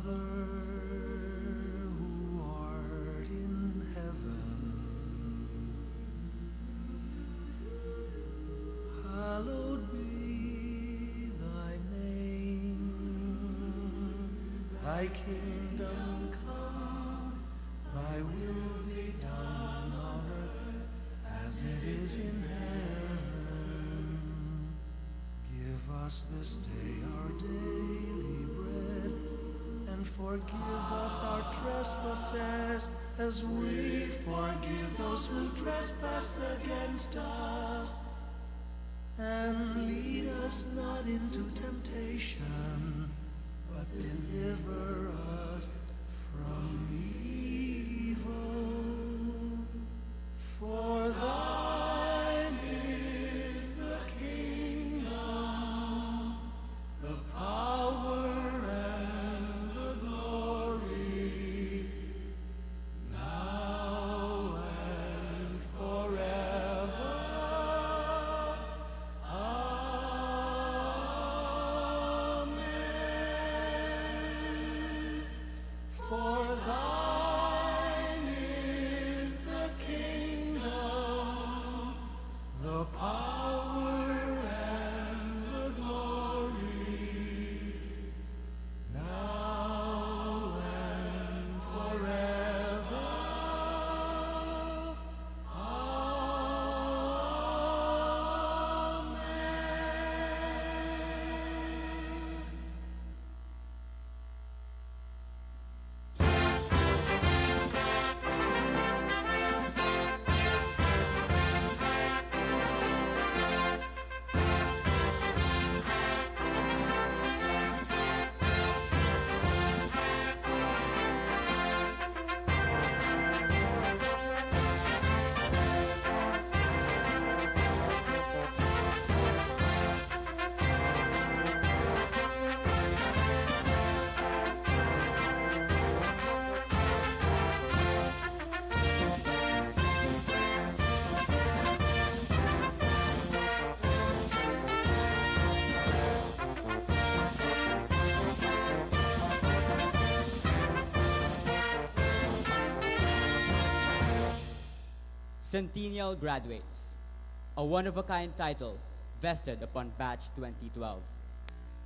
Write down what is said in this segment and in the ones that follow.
who art in heaven, hallowed be thy name. Thy kingdom come, thy will be done on earth as it is in heaven. Give us this day our daily bread, and forgive us our trespasses, as we forgive those who trespass against us. And lead us not into temptation, but deliver us from evil. For thine is the kingdom, the power, and the glory, now and forever. Amen. For thine is the kingdom, the power, and the glory, now and forever. Amen. Centennial Graduates, a one-of-a-kind title vested upon Batch 2012.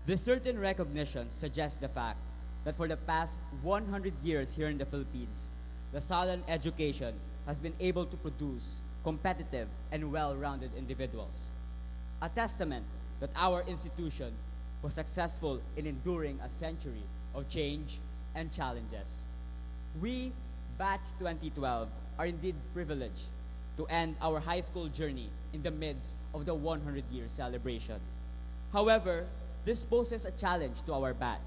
This certain recognition suggests the fact that for the past 100 years here in the Philippines, the Salle education has been able to produce competitive and well-rounded individuals. A testament that our institution was successful in enduring a century of change and challenges. We, Batch 2012, are indeed privileged to end our high school journey in the midst of the 100-year celebration. However, this poses a challenge to our batch,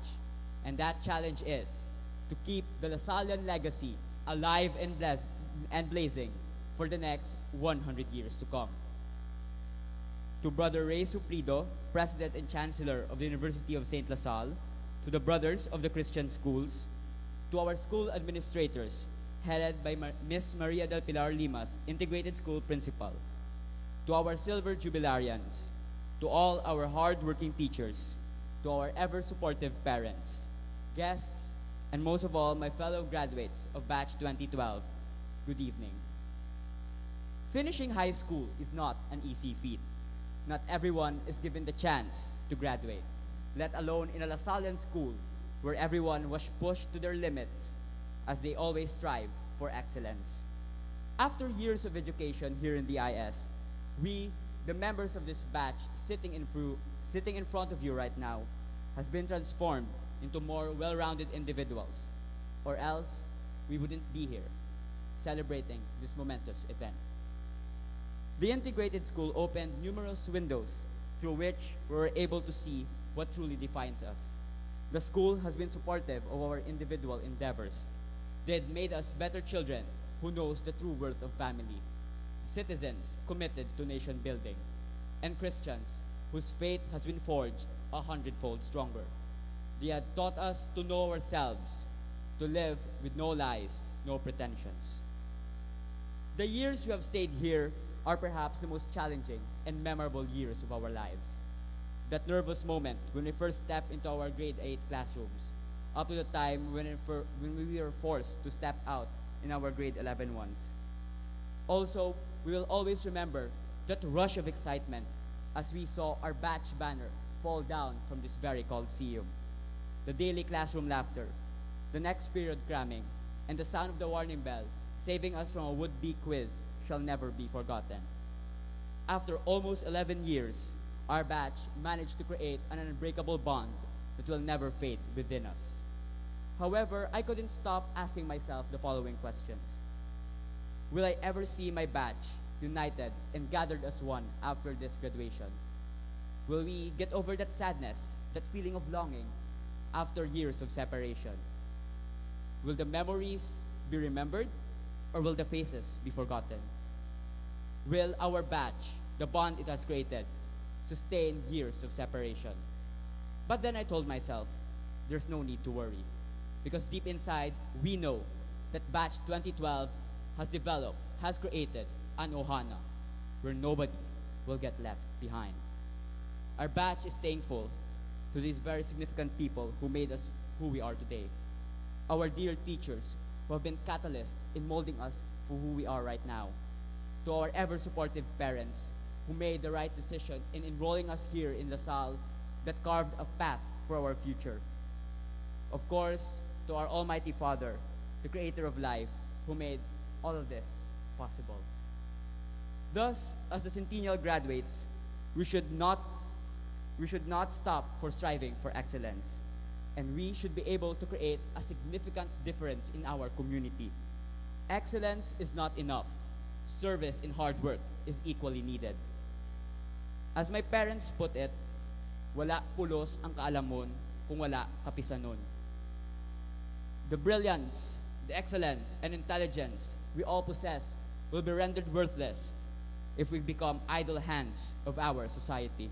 and that challenge is to keep the Lasallian legacy alive and blazing for the next 100 years to come. To Brother Ray Suprido, President and Chancellor of the University of St. LaSalle, to the Brothers of the Christian Schools, to our school administrators, headed by Miss Maria del Pilar Limas, Integrated School Principal, to our Silver Jubilarians, to all our hard-working teachers, to our ever-supportive parents, guests, and most of all, my fellow graduates of Batch 2012, good evening. Finishing high school is not an easy feat. Not everyone is given the chance to graduate, let alone in a Lasallian school where everyone was pushed to their limits as they always strive for excellence. After years of education here in the IS, we, the members of this batch sitting in front of you right now, has been transformed into more well-rounded individuals, or else we wouldn't be here celebrating this momentous event. The integrated school opened numerous windows through which we were able to see what truly defines us. The school has been supportive of our individual endeavors. They had made us better children who knows the true worth of family, citizens committed to nation building, and Christians whose faith has been forged 100-fold stronger. They had taught us to know ourselves, to live with no lies, no pretensions. The years we have stayed here are perhaps the most challenging and memorable years of our lives. That nervous moment when we first stepped into our grade 8 classrooms, up to the time when we were forced to step out in our grade 11 ones. Also, we will always remember that rush of excitement as we saw our batch banner fall down from this very Coliseum. The daily classroom laughter, the next period cramming, and the sound of the warning bell saving us from a would-be quiz shall never be forgotten. After almost 11 years, our batch managed to create an unbreakable bond that will never fade within us. However, I couldn't stop asking myself the following questions. Will I ever see my batch united and gathered as one after this graduation? Will we get over that sadness, that feeling of longing after years of separation? Will the memories be remembered, or will the faces be forgotten? Will our batch, the bond it has created, sustain years of separation? But then I told myself, there's no need to worry, because deep inside, we know that batch 2012 has created an Ohana where nobody will get left behind. Our batch is thankful to these very significant people who made us who we are today. Our dear teachers who have been catalysts in molding us for who we are right now. To our ever-supportive parents who made the right decision in enrolling us here in the Salle that carved a path for our future. Of course, to our Almighty Father, the Creator of life, who made all of this possible. Thus, as the Centennial graduates, we should not stop for striving for excellence, and we should be able to create a significant difference in our community. Excellence is not enough. Service and hard work is equally needed. As my parents put it, wala pulos ang kaalamon kung wala kapisanon. The brilliance, the excellence, and intelligence we all possess will be rendered worthless if we become idle hands of our society.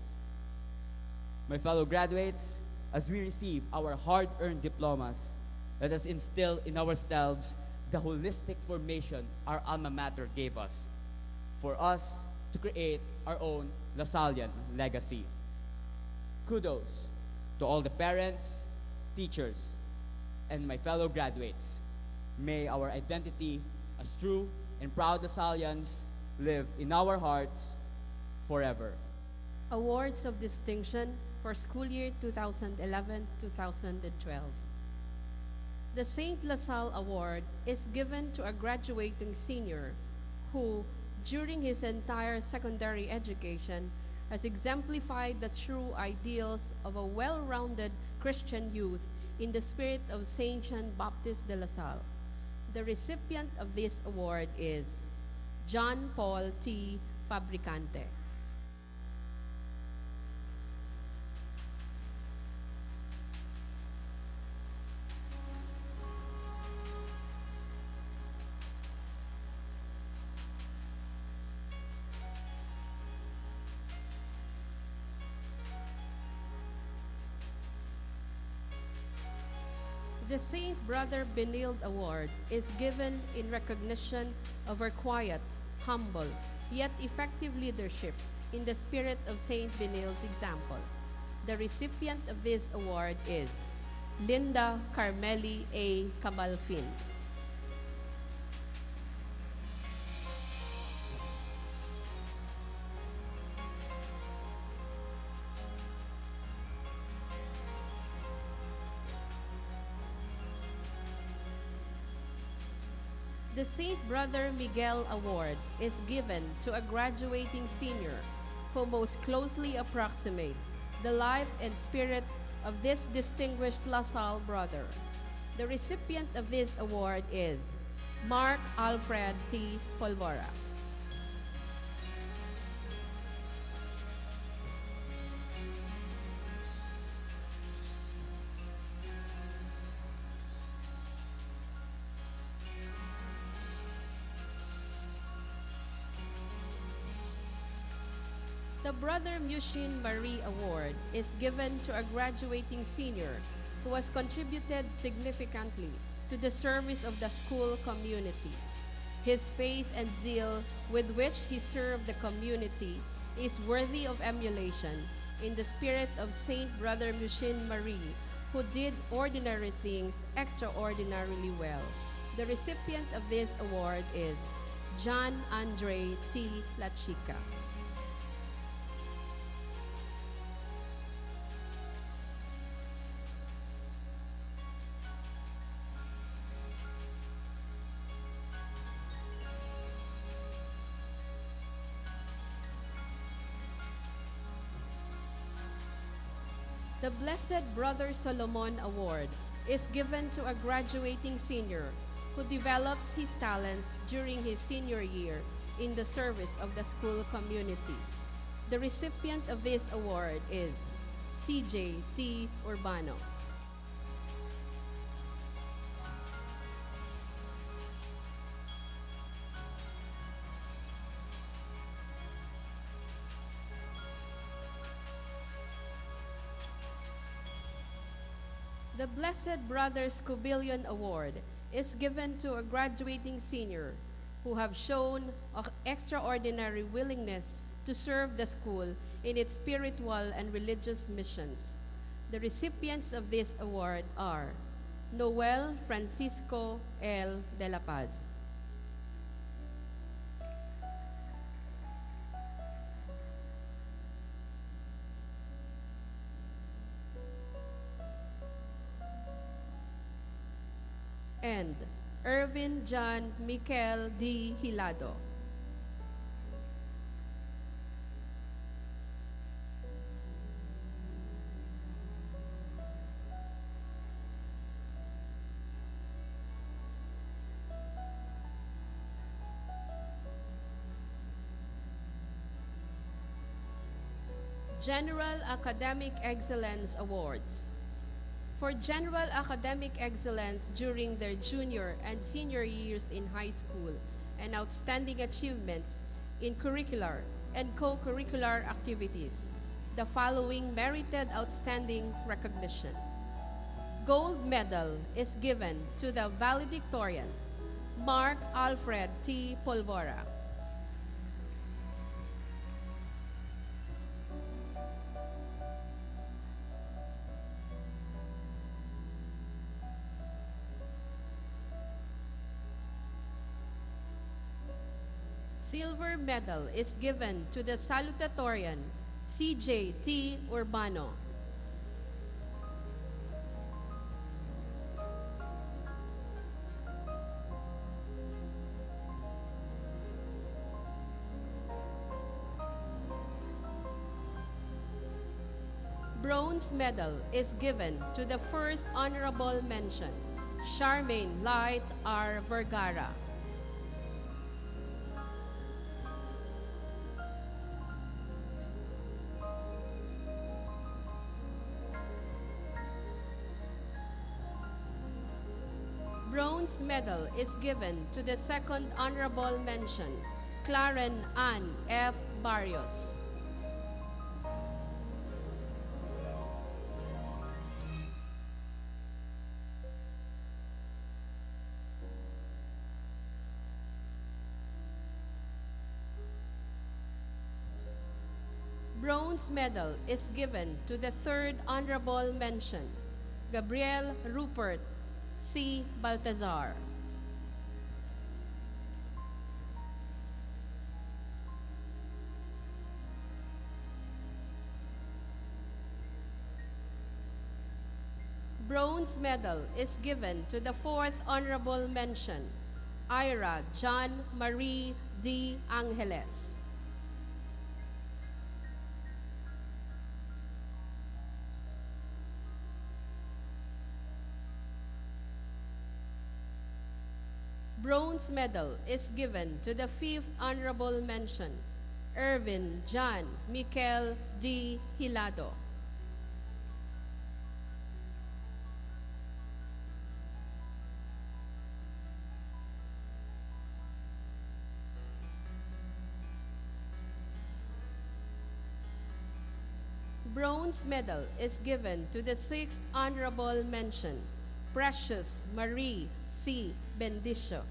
My fellow graduates, as we receive our hard-earned diplomas, let us instill in ourselves the holistic formation our alma mater gave us, for us to create our own Lasallian legacy. Kudos to all the parents, teachers, and my fellow graduates. May our identity as true and proud Lasallians live in our hearts forever. Awards of Distinction for school year 2011-2012. The St. LaSalle Award is given to a graduating senior who, during his entire secondary education, has exemplified the true ideals of a well-rounded Christian youth in the spirit of St. John Baptist de La Salle. The recipient of this award is John Paul T. Fabricante. The St. Brother Benilde Award is given in recognition of her quiet, humble, yet effective leadership in the spirit of St. Benilde's example. The recipient of this award is Linda Carmeli A. Cabalfin. The St. Brother Miguel Award is given to a graduating senior who most closely approximate the life and spirit of this distinguished LaSalle brother. The recipient of this award is Mark Alfred T. Polvora. The Brother Mushin Marie Award is given to a graduating senior who has contributed significantly to the service of the school community. His faith and zeal with which he served the community is worthy of emulation in the spirit of St. Brother Mushin Marie, who did ordinary things extraordinarily well. The recipient of this award is John Andre T. Lachica. The Blessed Brother Solomon Award is given to a graduating senior who develops his talents during his senior year in the service of the school community. The recipient of this award is CJ T. Urbano. The Blessed Brothers Cubillion Award is given to a graduating senior who have shown extraordinary willingness to serve the school in its spiritual and religious missions. The recipients of this award are Noel Francisco L. de la Paz, and Irvin John Miquel D. Hilado. General Academic Excellence Awards. For general academic excellence during their junior and senior years in high school and outstanding achievements in curricular and co-curricular activities, the following merited outstanding recognition. Gold medal is given to the valedictorian, Mark Alfred T. Polvora. Silver medal is given to the salutatorian, CJ T. Urbano. Bronze medal is given to the first honorable mention, Charmaine Light R. Vergara. Bronze medal is given to the second honorable mention, Claren Ann F. Barrios. Bronze medal is given to the third honorable mention, Gabriel Rupert C. Baltazar. Bronze medal is given to the fourth honorable mention, Ira John Marie D. Angeles. Bronze medal is given to the fifth honorable mention, Irvin John Miquel D. Hilado. Bronze medal is given to the sixth honorable mention, Precious Marie C. Bendicio.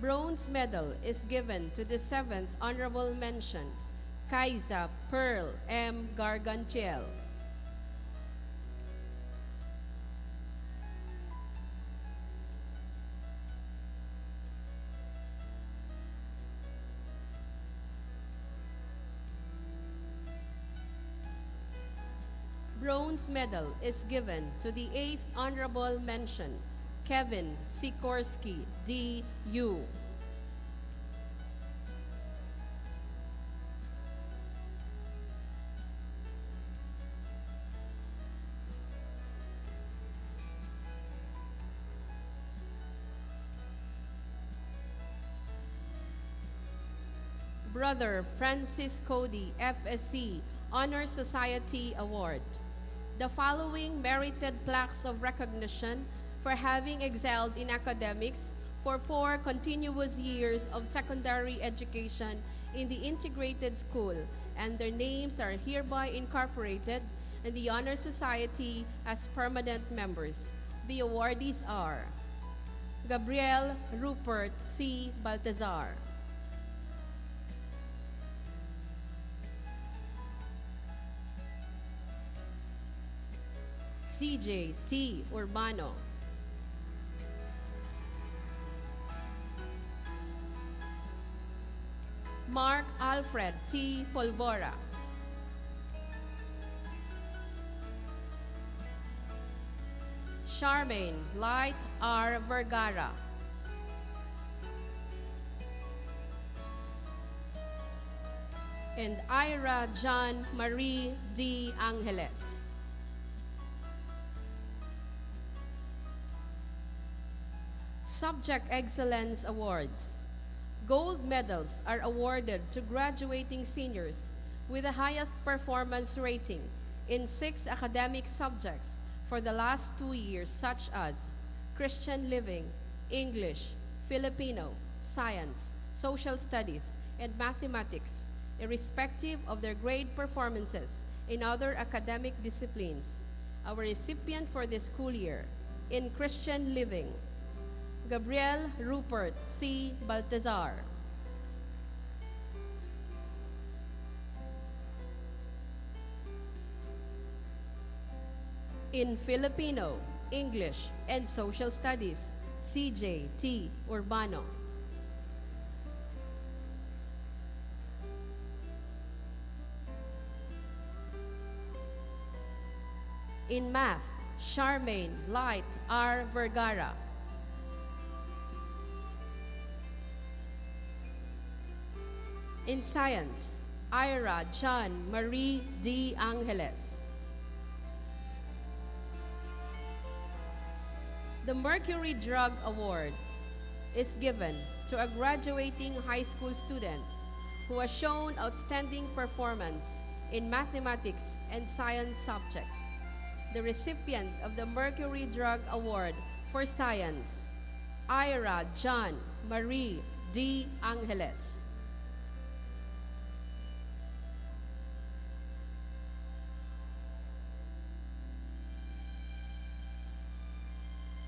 Bronze medal is given to the 7th honorable mention, Kaisa Pearl M. Gargantiel. Bronze medal is given to the 8th honorable mention, Kevin Sikorsky, D.U. Brother Francis Cody, FSC, Honor Society Award. The following merited plaques of recognition for having excelled in academics for 4 continuous years of secondary education in the integrated school, and their names are hereby incorporated in the Honor Society as permanent members. The awardees are Gabriel Rupert C. Baltazar, CJ T. Urbano, Mark Alfred T. Polvora, Charmaine Light R. Vergara, and Ira John Marie D. Angeles. Subject Excellence Awards. Gold medals are awarded to graduating seniors with the highest performance rating in 6 academic subjects for the last 2 years, such as Christian Living, English, Filipino, Science, Social Studies, and Mathematics, irrespective of their grade performances in other academic disciplines. Our recipient for this school year in Christian Living, Gabriel Rupert C. Baltazar. In Filipino, English, and Social Studies, CJ T. Urbano. In Math, Charmaine Light R. Vergara. In Science, Ira John Marie D. Angeles. The Mercury Drug Award is given to a graduating high school student who has shown outstanding performance in mathematics and science subjects. The recipient of the Mercury Drug Award for Science, Ira John Marie D. Angeles.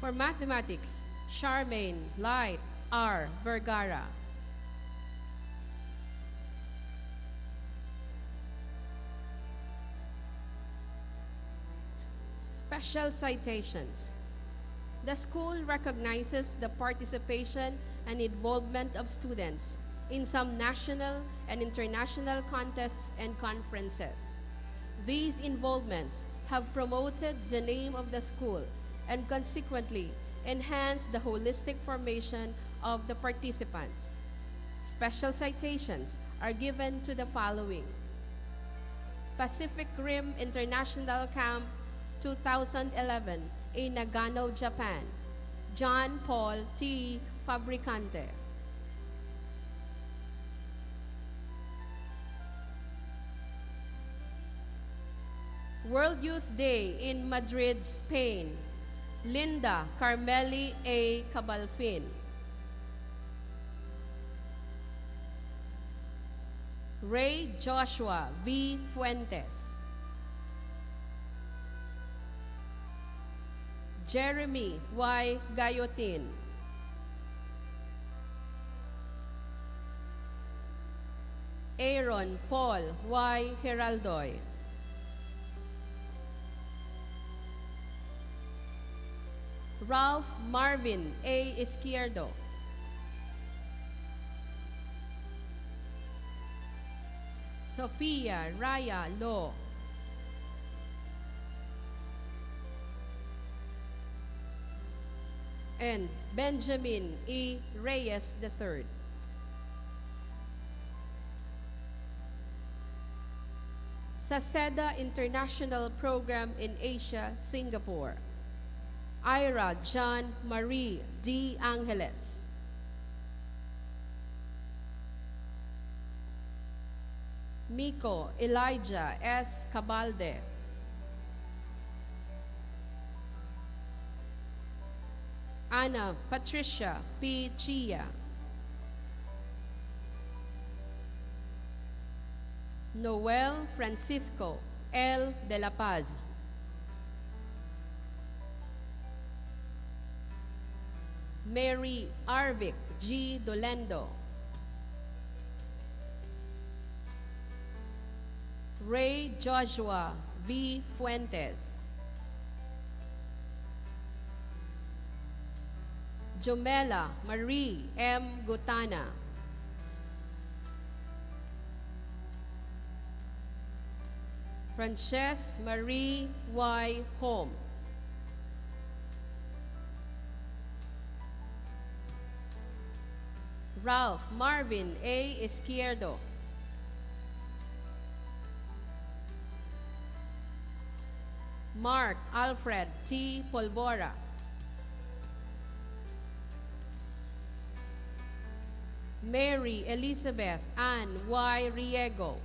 For Mathematics, Charmaine Light R. Vergara. Special citations. The school recognizes the participation and involvement of students in some national and international contests and conferences. These involvements have promoted the name of the school and consequently enhance the holistic formation of the participants. Special citations are given to the following: Pacific Rim International Camp 2011 in Nagano, Japan, John Paul T. Fabricante. World Youth Day in Madrid, Spain, Linda Carmeli A. Cabalfin. Ray Joshua V. Fuentes. Jeremy Y. Gayotin. Aaron Paul Y. Heraldoy. Ralph Marvin A. Izquierdo. Sofia Raya Lo. And Benjamin E. Reyes III. Sa SEDA International Program in Asia, Singapore, Ira John Marie D. Angeles. Miko Elijah S. Cabalde. Ana Patricia P. Chia. Noel Francisco L. De La Paz. Mary Arvic G. Dolendo. Ray Joshua V. Fuentes. Jomela Marie M. Gutana. Frances Marie Y. Home. Ralph Marvin A. Izquierdo. Mark Alfred T. Polvora. Mary Elizabeth Ann Y. Riego.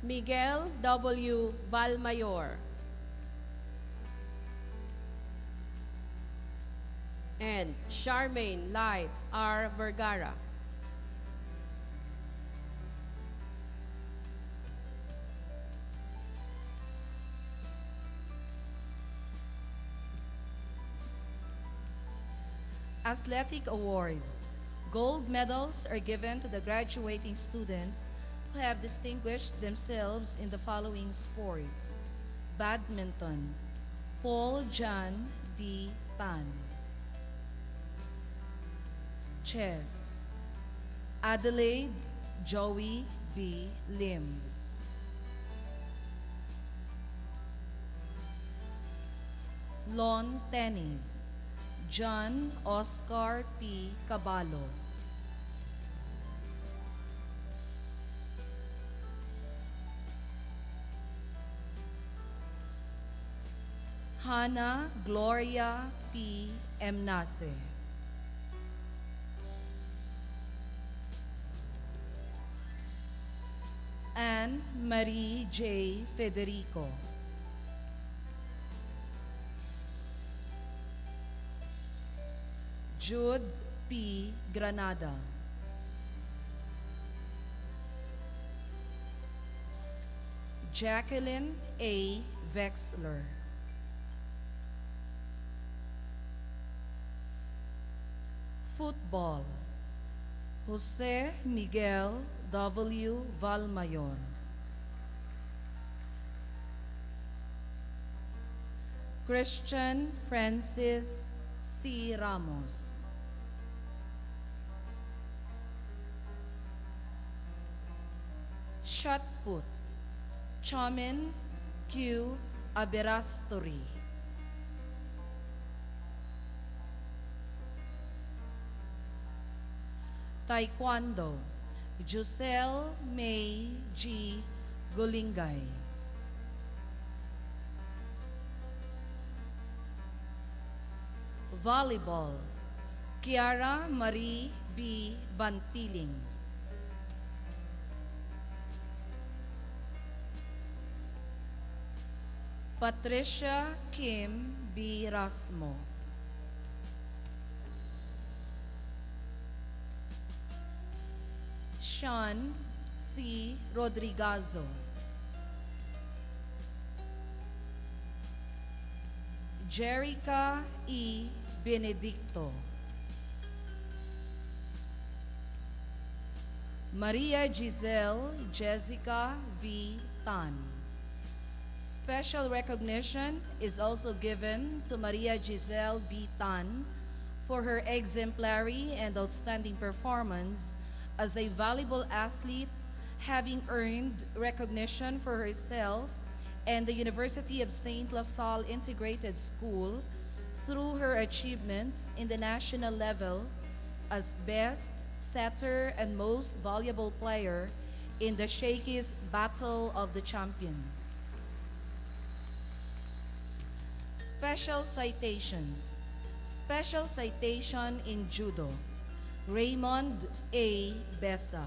Miguel W. Valmayor. And Charmaine Life R. Vergara. Athletic awards. Gold medals are given to the graduating students who have distinguished themselves in the following sports: badminton, Paul John D. Tan; chess, Adelaide Joey B. Lim; lawn tennis, John Oscar P. Caballo; Hannah Gloria P. Emnase; Anne Marie J. Federico; Jude P. Granada; Jacqueline A. Vexler; football, Jose Miguel W. Valmayor; Christian Francis C. Ramos; shot put, Chomin Q. Aberastori; taekwondo, Jusel May G. Gulingay; volleyball, Kiara Marie B. Bantiling; Patricia Kim B. Rasmo; Sean C. Rodrigazo; Jerica E. Benedicto; Maria Giselle Jessica V. Tan. Special recognition is also given to Maria Giselle B. Tan for her exemplary and outstanding performance as a valuable athlete, having earned recognition for herself and the University of St. LaSalle Integrated School through her achievements in the national level as best setter and most valuable player in the Shakey's Battle of the Champions. Special citations. Special citation in judo. Raymond A. Besa.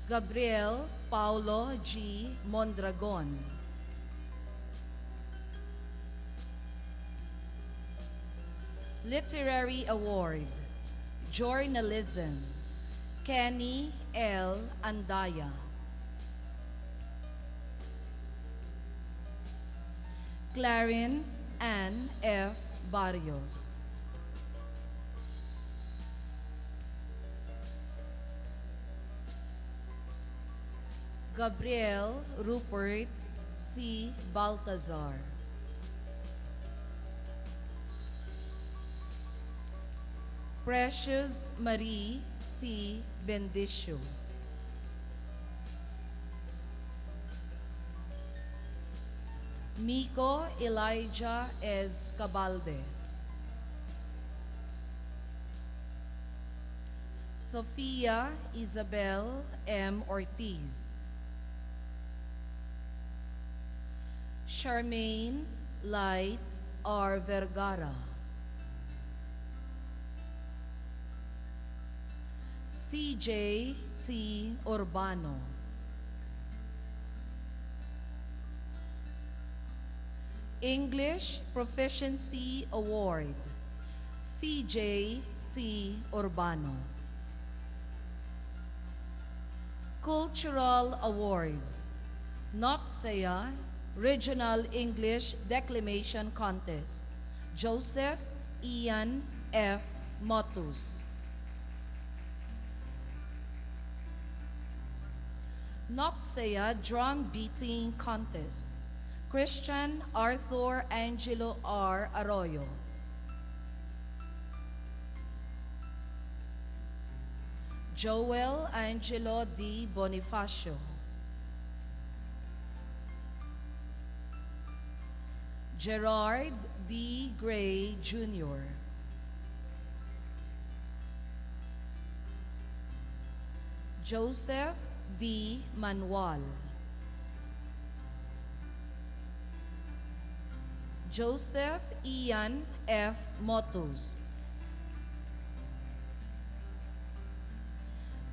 Gabriel Paulo G. Mondragon. Literary Award. Journalism. Kenny L. Andaya. Clarin Ann F. Barrios. Gabriel Rupert C. Baltazar. Precious Marie C. Bendicio. Miko Elijah S. Cabalde. Sofia Isabel M. Ortiz. Charmaine Light R. Vergara. CJ T. Urbano. English Proficiency Award. CJ T. Urbano. Cultural Awards. NOPSEA Regional English Declamation Contest. Joseph Ian F. Motus. NOPSEA Drum Beating Contest. Christian Arthur Angelo R. Arroyo. Joel Angelo D. Bonifacio. Gerard D. Gray Jr. Joseph D. Manuel. Joseph Ian F. Motos.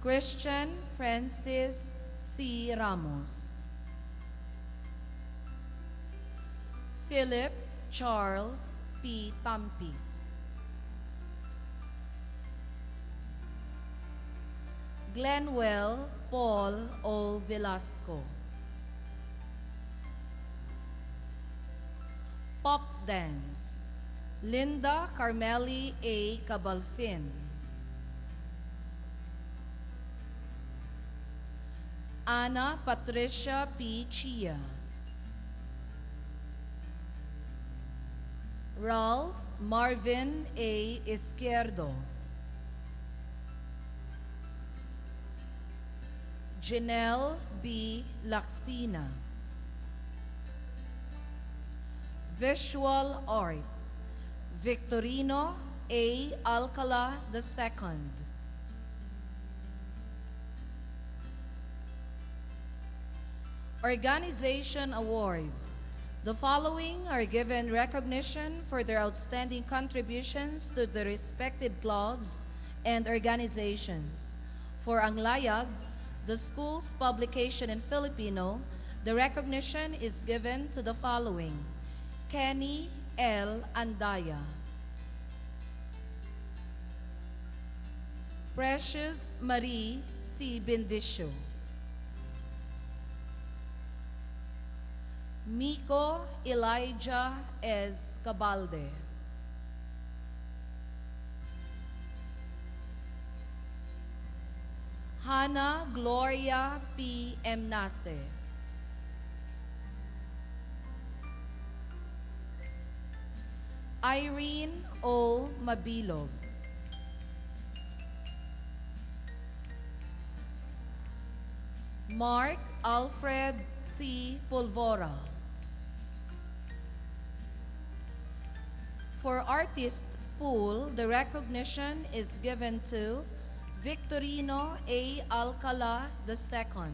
Christian Francis C. Ramos. Philip Charles P. Tampis. Glenwell Paul O. Velasco. Pop Dance. Linda Carmeli A. Cabalfin. Ana Patricia P. Chia. Ralph Marvin A. Izquierdo. Janelle B. Laxina. Visual Art. Victorino A. Alcala II. Organization Awards. The following are given recognition for their outstanding contributions to the respective clubs and organizations. For Anglayag, the school's publication in Filipino, the recognition is given to the following: Kenny L. Andaya, Precious Marie C. Bendicio, Miko Elijah S. Cabalde, Hannah Gloria P. Emnase. Irene O. Mabilog. Mark Alfred T. Pulvora. For artist pool, the recognition is given to Victorino A. Alcala II.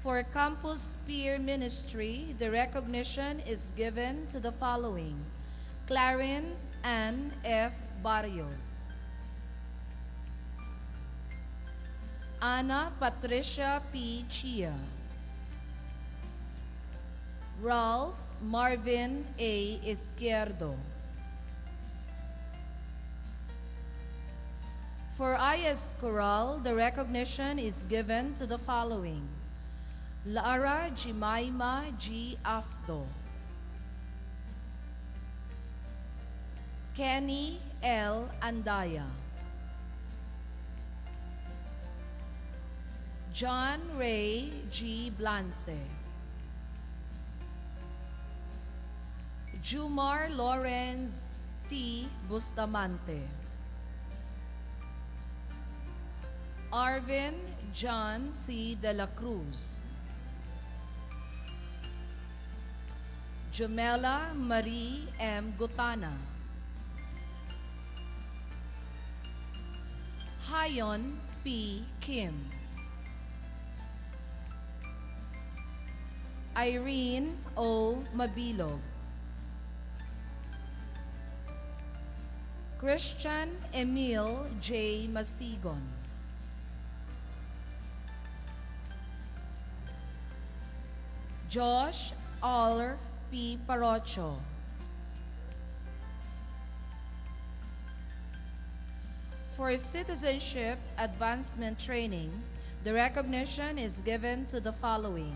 For campus peer ministry, the recognition is given to the following: Clarin Ann F. Barrios, Ana Patricia P. Chia, Ralph Marvin A. Izquierdo. For IS Choral, the recognition is given to the following: Lara Jimaima G. Afdo, Kenny L. Andaya, John Ray G. Blance, Jumar Lawrence T. Bustamante, Arvin John T. De La Cruz, Jamela Marie M. Gutana, Hayon P. Kim, Irene O. Mabilog, Christian Emil J. Masigon, Josh R. P. Parocho, for citizenship advancement training, the recognition is given to the following: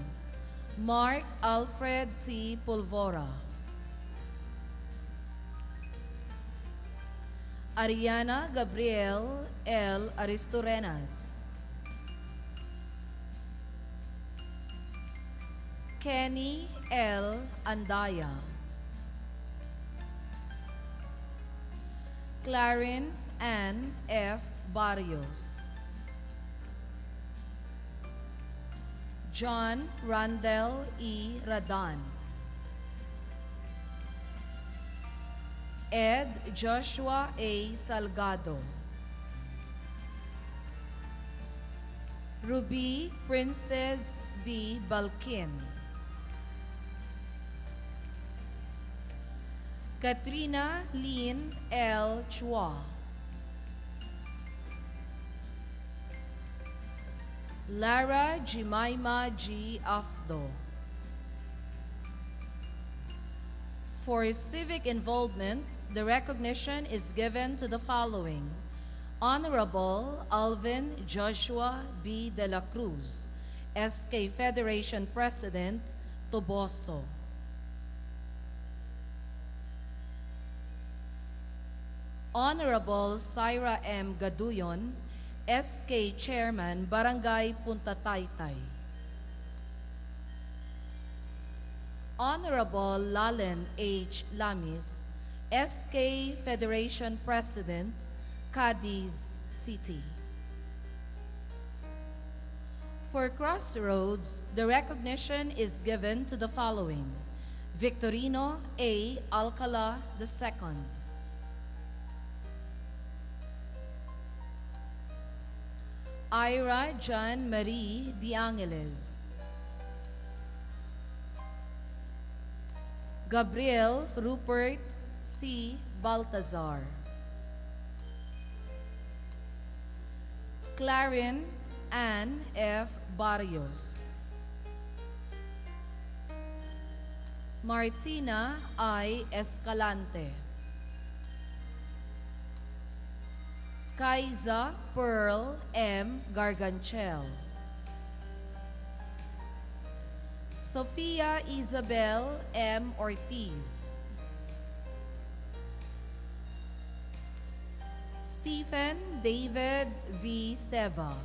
Mark Alfred T. Pulvora, Ariana Gabriel L. Aristorenas, Kenny L. Andaya, Clarin Ann F. Barrios, John Randall E. Radan, Ed Joshua A. Salgado, Ruby Princess D. Balkin, Katrina Lynn L. Chua, Lara Jimaima G. Afdo. For civic involvement, the recognition is given to the following: Honorable Alvin Joshua B. De La Cruz, SK Federation President, Toboso. Honorable Syra M. Gaduyon, SK Chairman, Barangay Punta Taytay. Honorable Lalen H. Lamis, SK Federation President, Cadiz City. For Crossroads, the recognition is given to the following: Victorino A. Alcala II, Ira John Marie De Angeles, Gabriel Rupert C. Baltazar, Clarin Ann F. Barrios, Martina I. Escalante, Kaiza Pearl M. Garganchel, Sofia Isabel M. Ortiz, Stephen David V. Seva.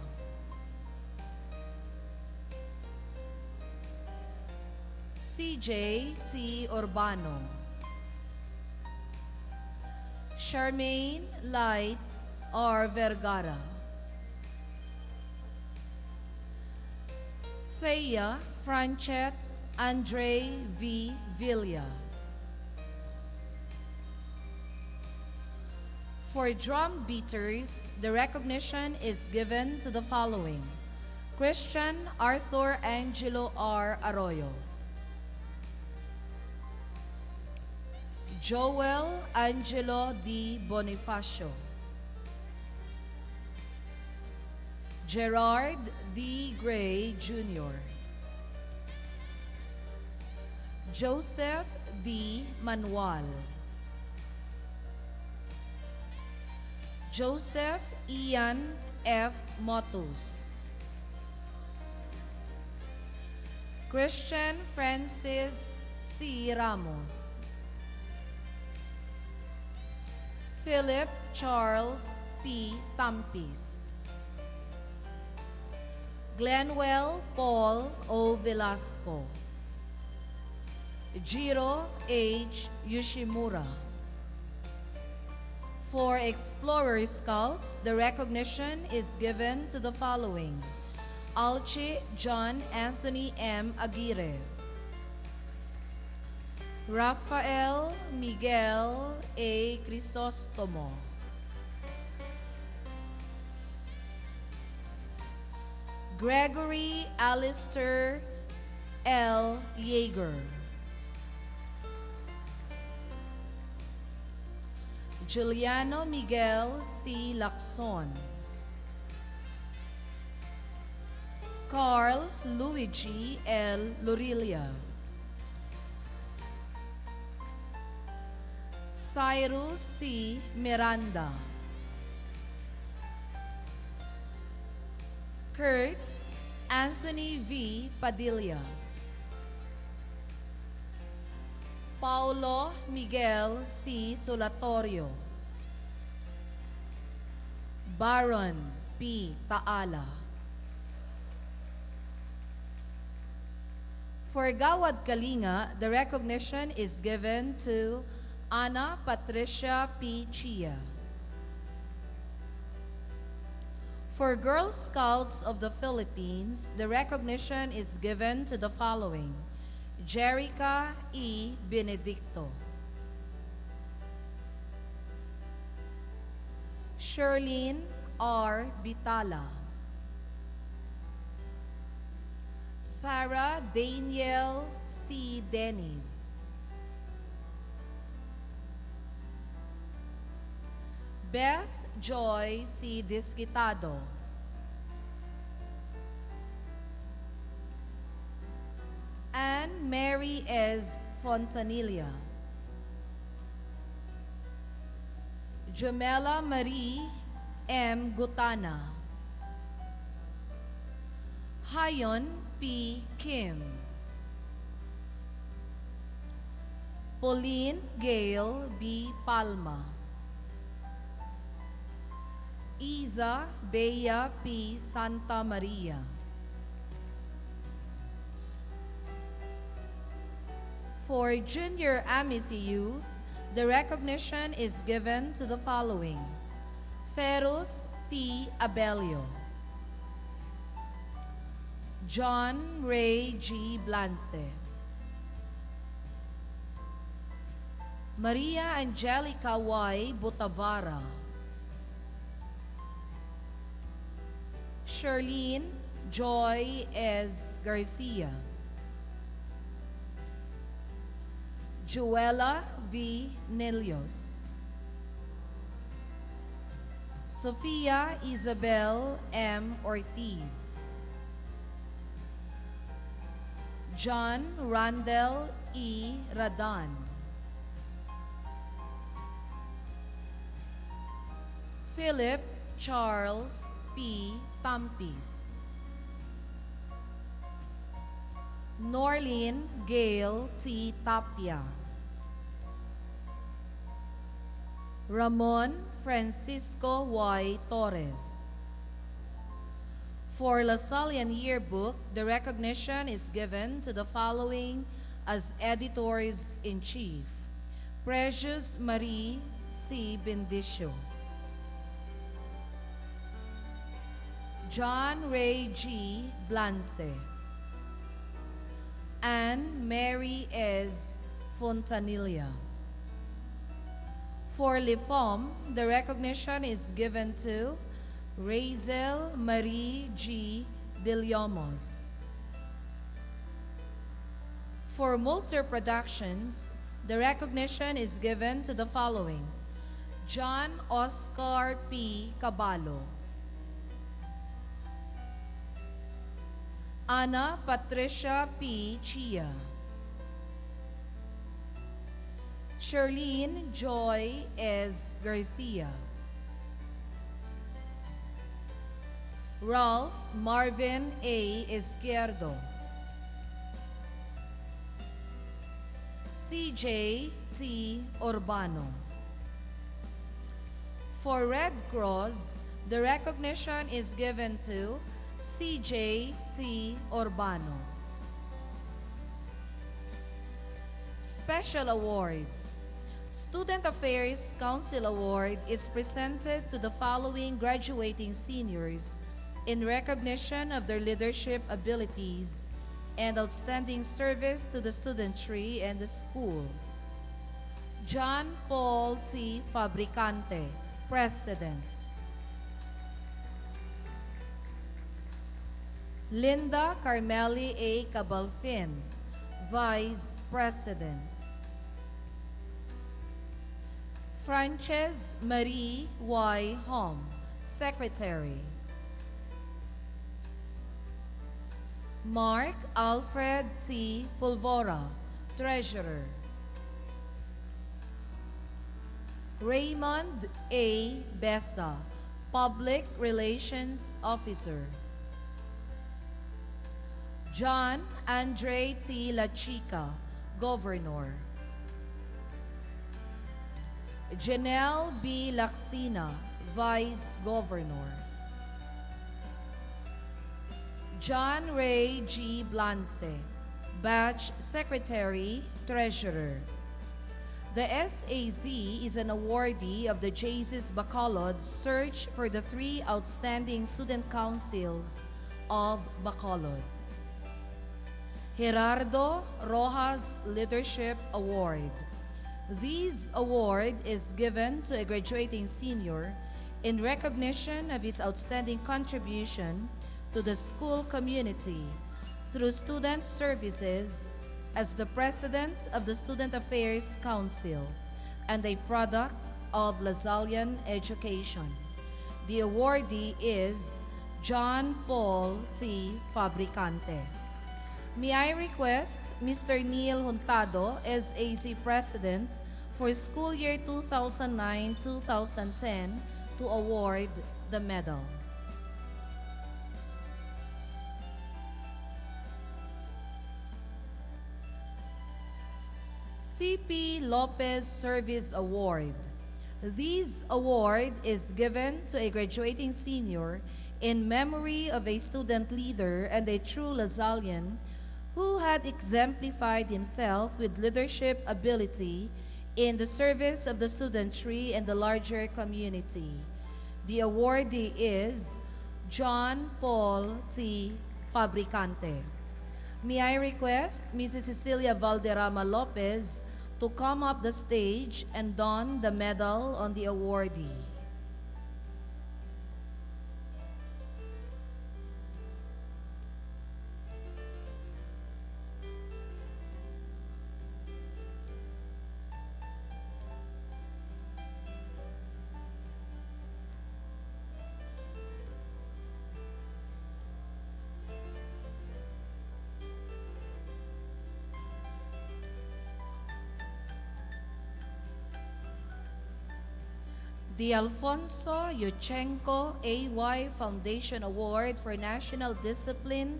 CJ T. Urbano. Charmaine Light R. Vergara. Thea Franchet Andre V. Villa. For drum beaters, the recognition is given to the following: Christian Arthur Angelo R. Arroyo, Joel Angelo D. Bonifacio, Gerard D. Gray Jr., Joseph D. Manuel, Joseph Ian F. Motus, Christian Francis C. Ramos, Philip Charles P. Tampis, Glenwell Paul O. Velasco, Jiro H. Yoshimura. For Explorer Scouts, the recognition is given to the following: Alchi John Anthony M. Aguirre, Rafael Miguel A. Crisostomo, Gregory Alistair L. Yeager, Juliano Miguel C. Lacson, Carl Luigi L. Lurilia, Cyrus C. Miranda, Kurt Anthony V. Padilla, Paulo Miguel C. Solatorio, Baron P. Taala. For Gawad Kalinga, the recognition is given to Ana Patricia P. Chia. For Girl Scouts of the Philippines, the recognition is given to the following: Jerica E. Benedicto, Sherlyn R. Bitala, Sarah Daniel C. Dennis, Beth Joy C. Disquitado, Anne Mary S. Fontanilla, Jamela Marie M. Gutana, Hayon P. Kim, Pauline Gail B. Palma, Isa Bea P. Santa Maria. For Junior Amity Youth, the recognition is given to the following: Ferus T. Abelio, John Ray G. Blance, Maria Angelica Y. Butavara, Sherlyn Joy S. Garcia, Joella V. Nelios, Sofia Isabel M. Ortiz, John Randall E. Radan, Philip Charles P. Tampis, Norlene Gail T. Tapia, Ramon Francisco Y. Torres. For Lasallian Yearbook, the recognition is given to the following as editors-in-chief: Precious Marie C. Bendicio, John Ray G. Blance, Anne Mary S. Fontanilla. For Lifom, the recognition is given to Razel Marie G. Diliomos. For MULTER Productions, the recognition is given to the following: John Oscar P. Caballo, Ana Patricia P. Chia, Charlene Joy S. Garcia, Ralph Marvin A. Izquierdo, CJ T. Urbano. For Red Cross, the recognition is given to CJ T. Urbano. Special Awards. Student Affairs Council Award is presented to the following graduating seniors in recognition of their leadership abilities and outstanding service to the studentry and the school: John Paul T. Fabricante, President; Linda Carmeli A. Cabalfin, Vice President; Frances Marie Y. Hom, Secretary; Mark Alfred T. Pulvora, Treasurer; Raymond A. Besa, Public Relations Officer; John Andre T. La Chica, Governor; Janelle B. Laxina, Vice Governor; John Ray G. Blance, Batch Secretary, Treasurer. The SAZ is an awardee of the JASIS Bacolod Search for the 3 outstanding student councils of Bacolod. Gerardo Rojas Leadership Award. This award is given to a graduating senior in recognition of his outstanding contribution to the school community through student services as the President of the Student Affairs Council and a product of Lasallian education. The awardee is John Paul T. Fabricante. May I request Mr. Neil Juntado, SAC President for school year 2009-2010 to award the medal. C.P. Lopez Service Award. This award is given to a graduating senior in memory of a student leader and a true Lasallian who had exemplified himself with leadership ability in the service of the studentry and the larger community. The awardee is John Paul T. Fabricante. May I request Mrs. Cecilia Valderrama Lopez to come up the stage and don the medal on the awardee. The Alfonso Yuchenko A.Y. Foundation Award for National Discipline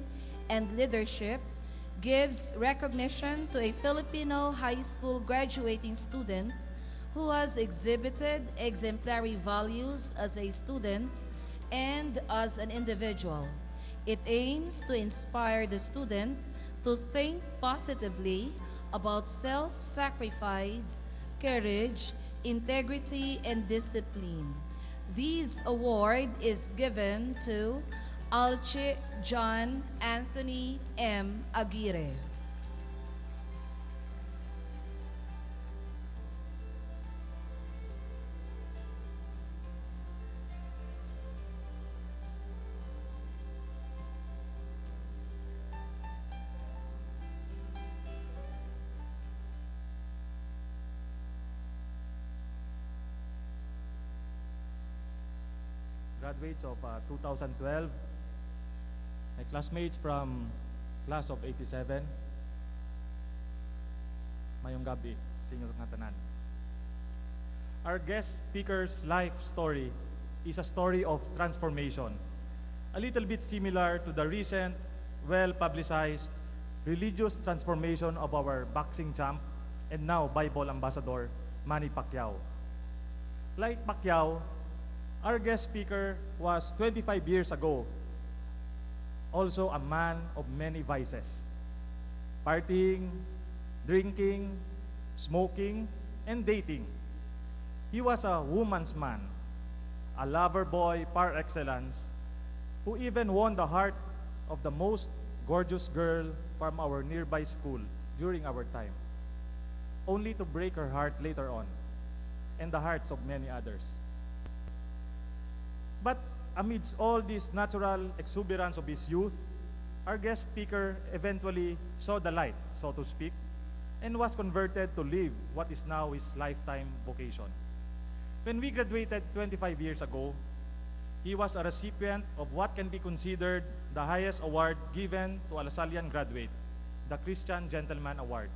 and Leadership gives recognition to a Filipino high school graduating student who has exhibited exemplary values as a student and as an individual. It aims to inspire the student to think positively about self-sacrifice, courage, integrity, and discipline. This award is given to Alche John Anthony M. Aguirre. Graduates of 2012, my classmates from class of 87, mayong gabi sa inyo nga tanan. Our guest speaker's life story is a story of transformation, a little bit similar to the recent, well-publicized religious transformation of our boxing champ and now Bible ambassador, Manny Pacquiao. Like Pacquiao, our guest speaker was 25 years ago also a man of many vices. Partying, drinking, smoking, and dating. He was a woman's man, a lover boy par excellence, who even won the heart of the most gorgeous girl from our nearby school during our time, only to break her heart later on, and the hearts of many others. But amidst all this natural exuberance of his youth, our guest speaker eventually saw the light, so to speak, and was converted to live what is now his lifetime vocation. When we graduated 25 years ago, he was a recipient of what can be considered the highest award given to a Lasallian graduate, the Christian Gentleman Award.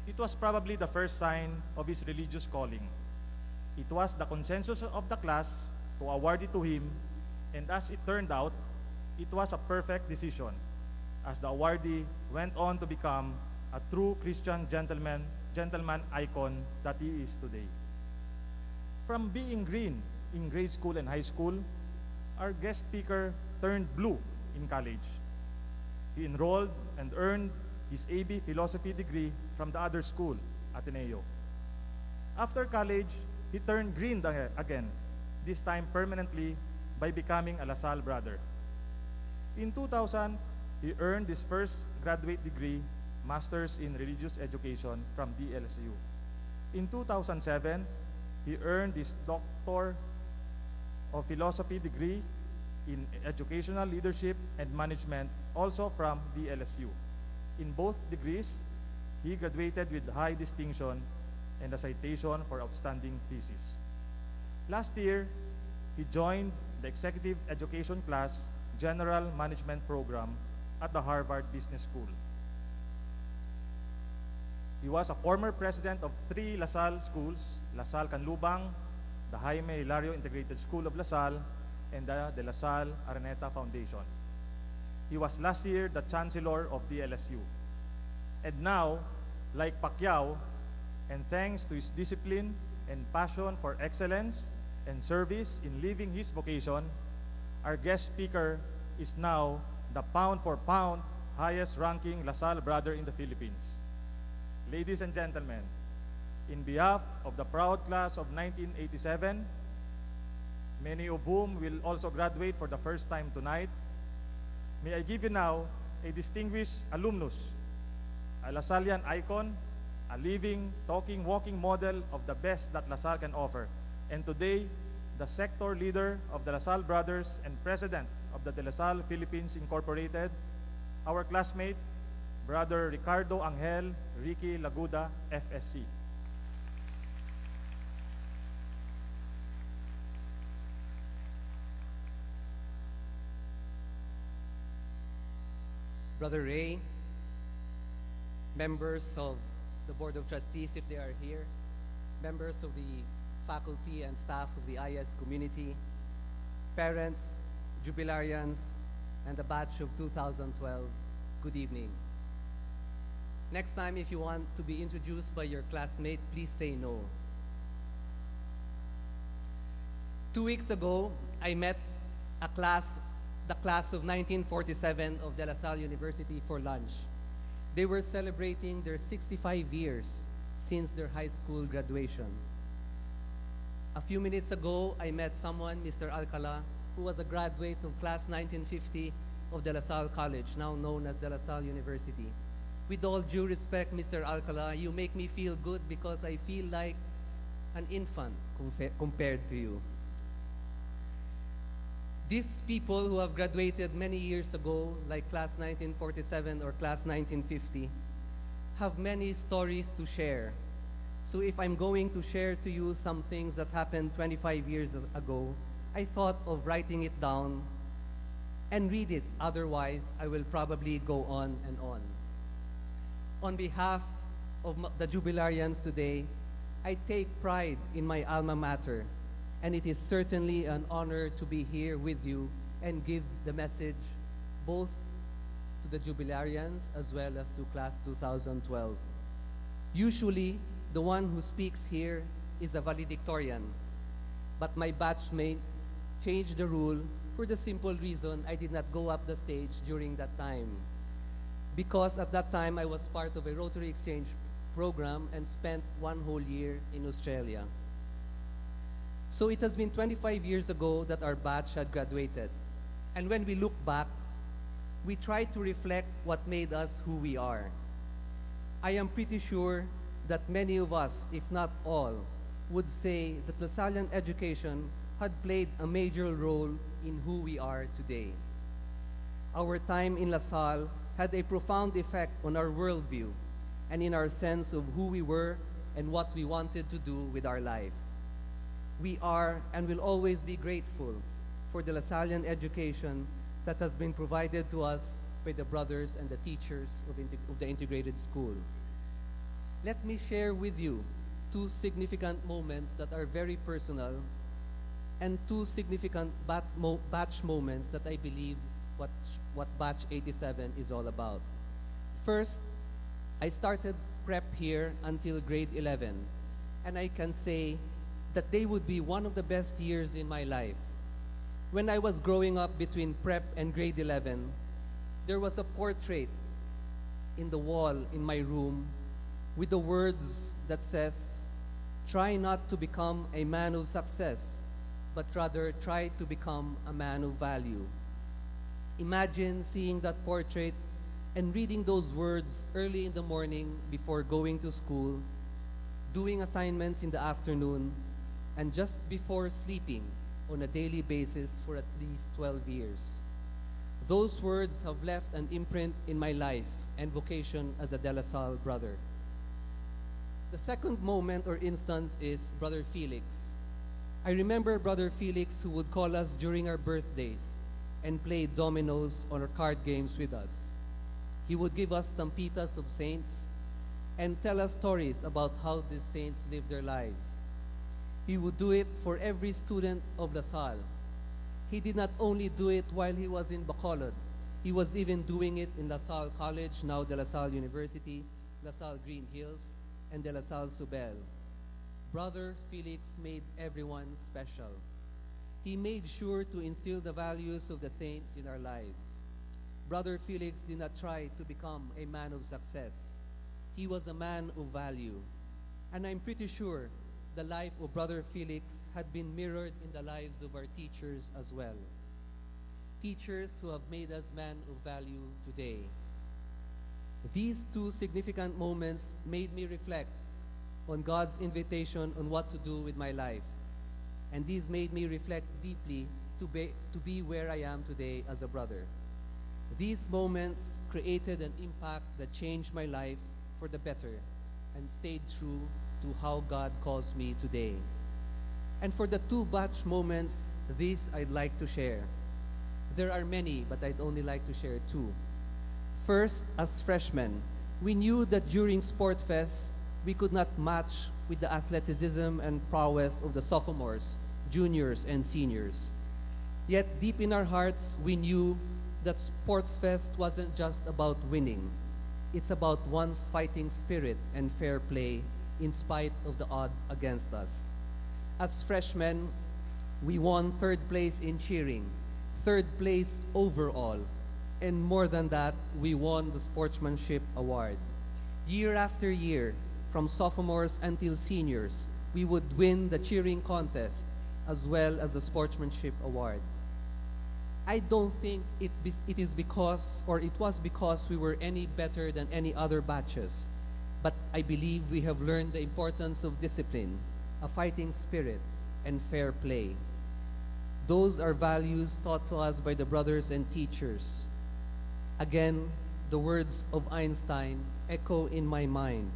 It was probably the first sign of his religious calling. It was the consensus of the class to award it to him, and as it turned out, it was a perfect decision, as the awardee went on to become a true Christian gentleman icon that he is today. From being green in grade school and high school, our guest speaker turned blue in college. He enrolled and earned his AB philosophy degree from the other school, Ateneo. After college, he turned green again, this time permanently by becoming a LaSalle brother. In 2000, he earned his first graduate degree, Master's in Religious Education from DLSU. In 2007, he earned his Doctor of Philosophy degree in Educational Leadership and Management, also from DLSU. In both degrees, he graduated with high distinction and a citation for outstanding thesis. Last year, he joined the Executive Education Class General Management Program at the Harvard Business School. He was a former president of 3 LaSalle schools, LaSalle Canlubang, the Jaime Hilario Integrated School of LaSalle, and the De La Salle Araneta Foundation. He was last year the Chancellor of DLSU. And now, like Pacquiao, and thanks to his discipline and passion for excellence and service in living his vocation, our guest speaker is now the pound-for-pound highest-ranking LaSalle brother in the Philippines. Ladies and gentlemen, in behalf of the proud class of 1987, many of whom will also graduate for the first time tonight, may I give you now a distinguished alumnus, a LaSallian icon, a living, talking, walking model of the best that LaSalle can offer, and today, the sector leader of the LaSalle Brothers and president of the De La Salle Philippines Incorporated, our classmate, Brother Ricardo Angel Ricky Laguda, FSC. Brother Ray, members of the Board of Trustees, if they are here, members of the faculty and staff of the IS community, parents, jubilarians, and the batch of 2012, good evening. Next time, if you want to be introduced by your classmate, please say no. 2 weeks ago, I met the class of 1947 of De La Salle University for lunch. They were celebrating their 65 years since their high school graduation. A few minutes ago, I met someone, Mr. Alcala, who was a graduate of class 1950 of De La Salle College, now known as De La Salle University. With all due respect, Mr. Alcala, you make me feel good because I feel like an infant compared to you. These people who have graduated many years ago, like class 1947 or class 1950, have many stories to share. So if I'm going to share to you some things that happened 25 years ago, I thought of writing it down and read it. Otherwise, I will probably go on and on. On behalf of the jubilarians today, I take pride in my alma mater, and it is certainly an honor to be here with you and give the message both to the jubilarians as well as to class 2012. Usually, the one who speaks here is a valedictorian, but my batchmates changed the rule for the simple reason I did not go up the stage during that time. Because at that time, I was part of a Rotary Exchange program and spent 1 whole year in Australia. So it has been 25 years ago that our batch had graduated. And when we look back, we try to reflect what made us who we are. I am pretty sure that many of us, if not all, would say that LaSallian education had played a major role in who we are today. Our time in LaSalle had a profound effect on our worldview and in our sense of who we were and what we wanted to do with our life. We are and will always be grateful for the LaSallian education that has been provided to us by the brothers and the teachers of the integrated school. Let me share with you 2 significant moments that are very personal and 2 significant batch moments that I believe what batch 87 is all about. First, I started prep here until grade 11, and I can say that they would be one of the best years in my life. When I was growing up between prep and grade 11, there was a portrait in the wall in my room with the words that says, "Try not to become a man of success, but rather try to become a man of value." Imagine seeing that portrait and reading those words early in the morning before going to school, doing assignments in the afternoon, and just before sleeping on a daily basis for at least 12 years. Those words have left an imprint in my life and vocation as a De La Salle brother. The second moment or instance is Brother Felix. I remember Brother Felix, who would call us during our birthdays and play dominoes or card games with us. He would give us stampitas of saints and tell us stories about how these saints lived their lives. He would do it for every student of LaSalle. He did not only do it while he was in Bacolod, he was even doing it in LaSalle College, now De La Salle University, LaSalle Green Hills, and De La Salle Subel. Brother Felix made everyone special. He made sure to instill the values of the saints in our lives. Brother Felix did not try to become a man of success. He was a man of value. And I'm pretty sure the life of Brother Felix had been mirrored in the lives of our teachers as well. Teachers who have made us men of value today. These 2 significant moments made me reflect on God's invitation on what to do with my life. And these made me reflect deeply to be where I am today as a brother. These moments created an impact that changed my life for the better and stayed true to how God calls me today. And for the 2 batch moments, these I'd like to share. There are many, but I'd only like to share 2. First, as freshmen, we knew that during Sport Fest, we could not match with the athleticism and prowess of the sophomores, juniors, and seniors. Yet deep in our hearts, we knew that Sports Fest wasn't just about winning. It's about one's fighting spirit and fair play in spite of the odds against us. As freshmen, We won third place in cheering, third place overall, and more than that, we won the Sportsmanship Award. Year after year, from sophomores until seniors, we would win the cheering contest as well as the Sportsmanship Award. I don't think it was because we were any better than any other batches, but I believe we have learned the importance of discipline, a fighting spirit, and fair play. Those are values taught to us by the brothers and teachers. Again, the words of Einstein echo in my mind.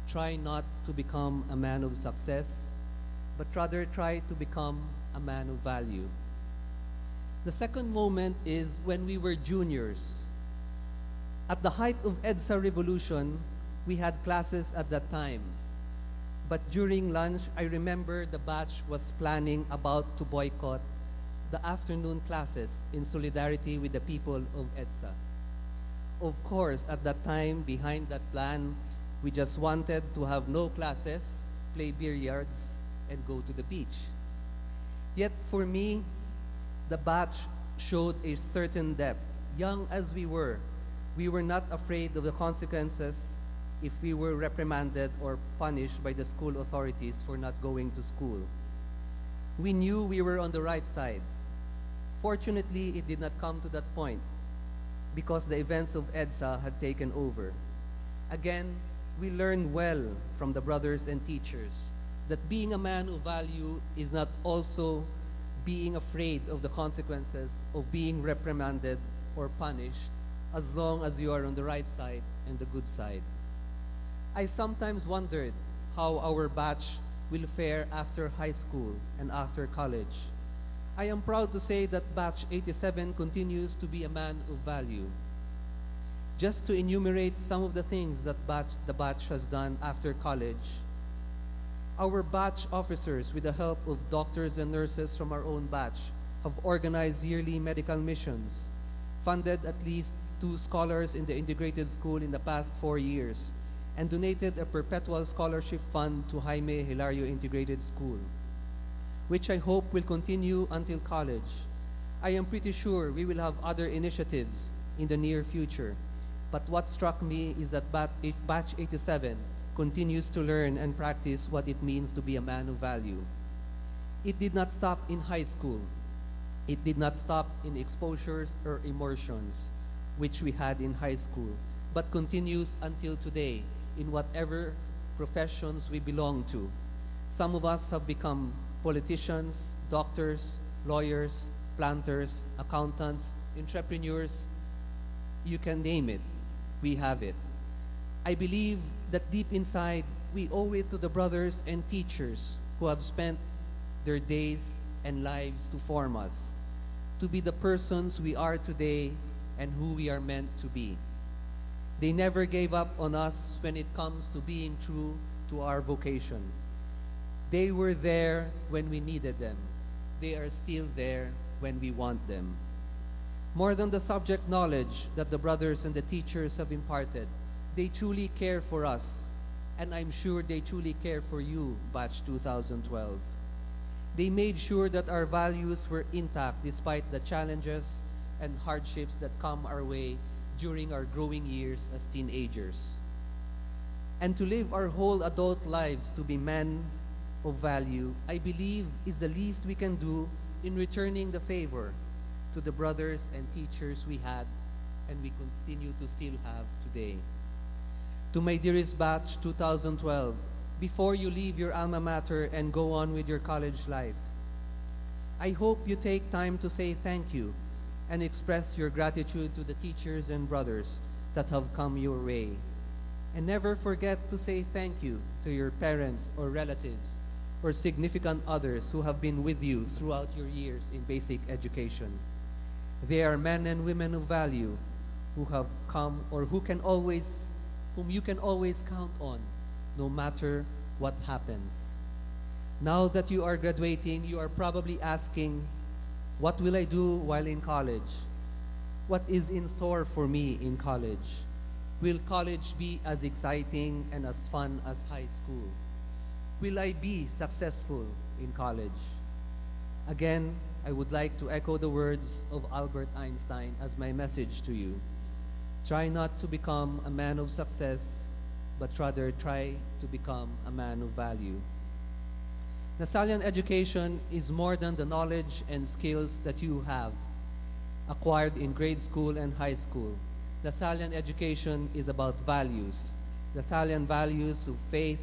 Try not to become a man of success, but rather try to become a man of value. The second moment is when we were juniors. At the height of EDSA revolution, we had classes at that time. But during lunch, I remember the batch was planning about to boycott the afternoon classes in solidarity with the people of EDSA. Of course, at that time, behind that plan, we just wanted to have no classes, play billiards, and go to the beach. Yet for me, the batch showed a certain depth. Young as we were not afraid of the consequences if we were reprimanded or punished by the school authorities for not going to school. We knew we were on the right side. Fortunately, it did not come to that point because the events of EDSA had taken over. Again, we learned well from the brothers and teachers that being a man of value is not also being afraid of the consequences of being reprimanded or punished as long as you are on the right side and the good side. I sometimes wondered how our batch will fare after high school and after college. I am proud to say that batch 87 continues to be a man of value. Just to enumerate some of the things that the batch has done after college, our batch officers, with the help of doctors and nurses from our own batch, have organized yearly medical missions, funded at least 2 scholars in the integrated school in the past 4 years, and donated a perpetual scholarship fund to Jaime Hilario Integrated School, which I hope will continue until college. I am pretty sure we will have other initiatives in the near future, but what struck me is that batch 87 continues to learn and practice what it means to be a man of value. It did not stop in high school. It did not stop in exposures or immersions, which we had in high school, but continues until today in whatever professions we belong to. Some of us have become politicians, doctors, lawyers, planters, accountants, entrepreneurs. You can name it. We have it. I believe that deep inside, we owe it to the brothers and teachers who have spent their days and lives to form us, to be the persons we are today and who we are meant to be. They never gave up on us when it comes to being true to our vocation. They were there when we needed them. They are still there when we want them. More than the subject knowledge that the brothers and the teachers have imparted, they truly care for us, and I'm sure they truly care for you, batch 2012. They made sure that our values were intact despite the challenges and hardships that come our way during our growing years as teenagers. And to live our whole adult lives to be men of value, I believe is the least we can do in returning the favor to the brothers and teachers we had and we continue to still have today. To my dearest batch 2012, before you leave your alma mater and go on with your college life, I hope you take time to say thank you and express your gratitude to the teachers and brothers that have come your way. And never forget to say thank you to your parents or relatives or significant others who have been with you throughout your years in basic education. They are men and women of value who have come or whom you can always count on, no matter what happens. Now that you are graduating, you are probably asking, what will I do while in college? What is in store for me in college? Will college be as exciting and as fun as high school? Will I be successful in college? Again, I would like to echo the words of Albert Einstein as my message to you. Try not to become a man of success, but rather try to become a man of value. Lasallian education is more than the knowledge and skills that you have acquired in grade school and high school. Lasallian education is about values. Lasallian values of faith,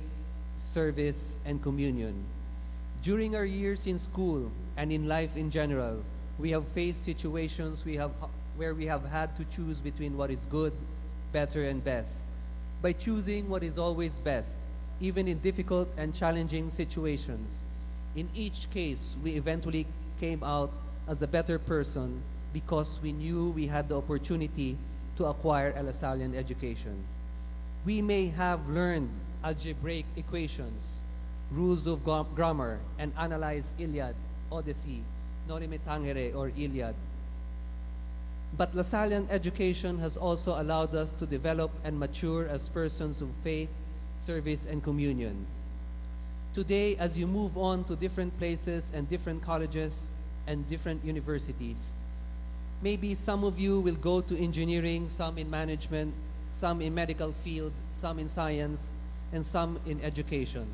service, and communion. During our years in school and in life in general, we have faced situations where we have had to choose between what is good, better, and best. By choosing what is always best, even in difficult and challenging situations, in each case, we eventually came out as a better person because we knew we had the opportunity to acquire a Lasallian education. We may have learned algebraic equations, rules of grammar, and analyzed Iliad, Odyssey, Noli Me Tangere, or Iliad. But Lasallian education has also allowed us to develop and mature as persons of faith, service, and communion. Today, as you move on to different places and different colleges and different universities, maybe some of you will go to engineering, some in management, some in medical field, some in science, and some in education.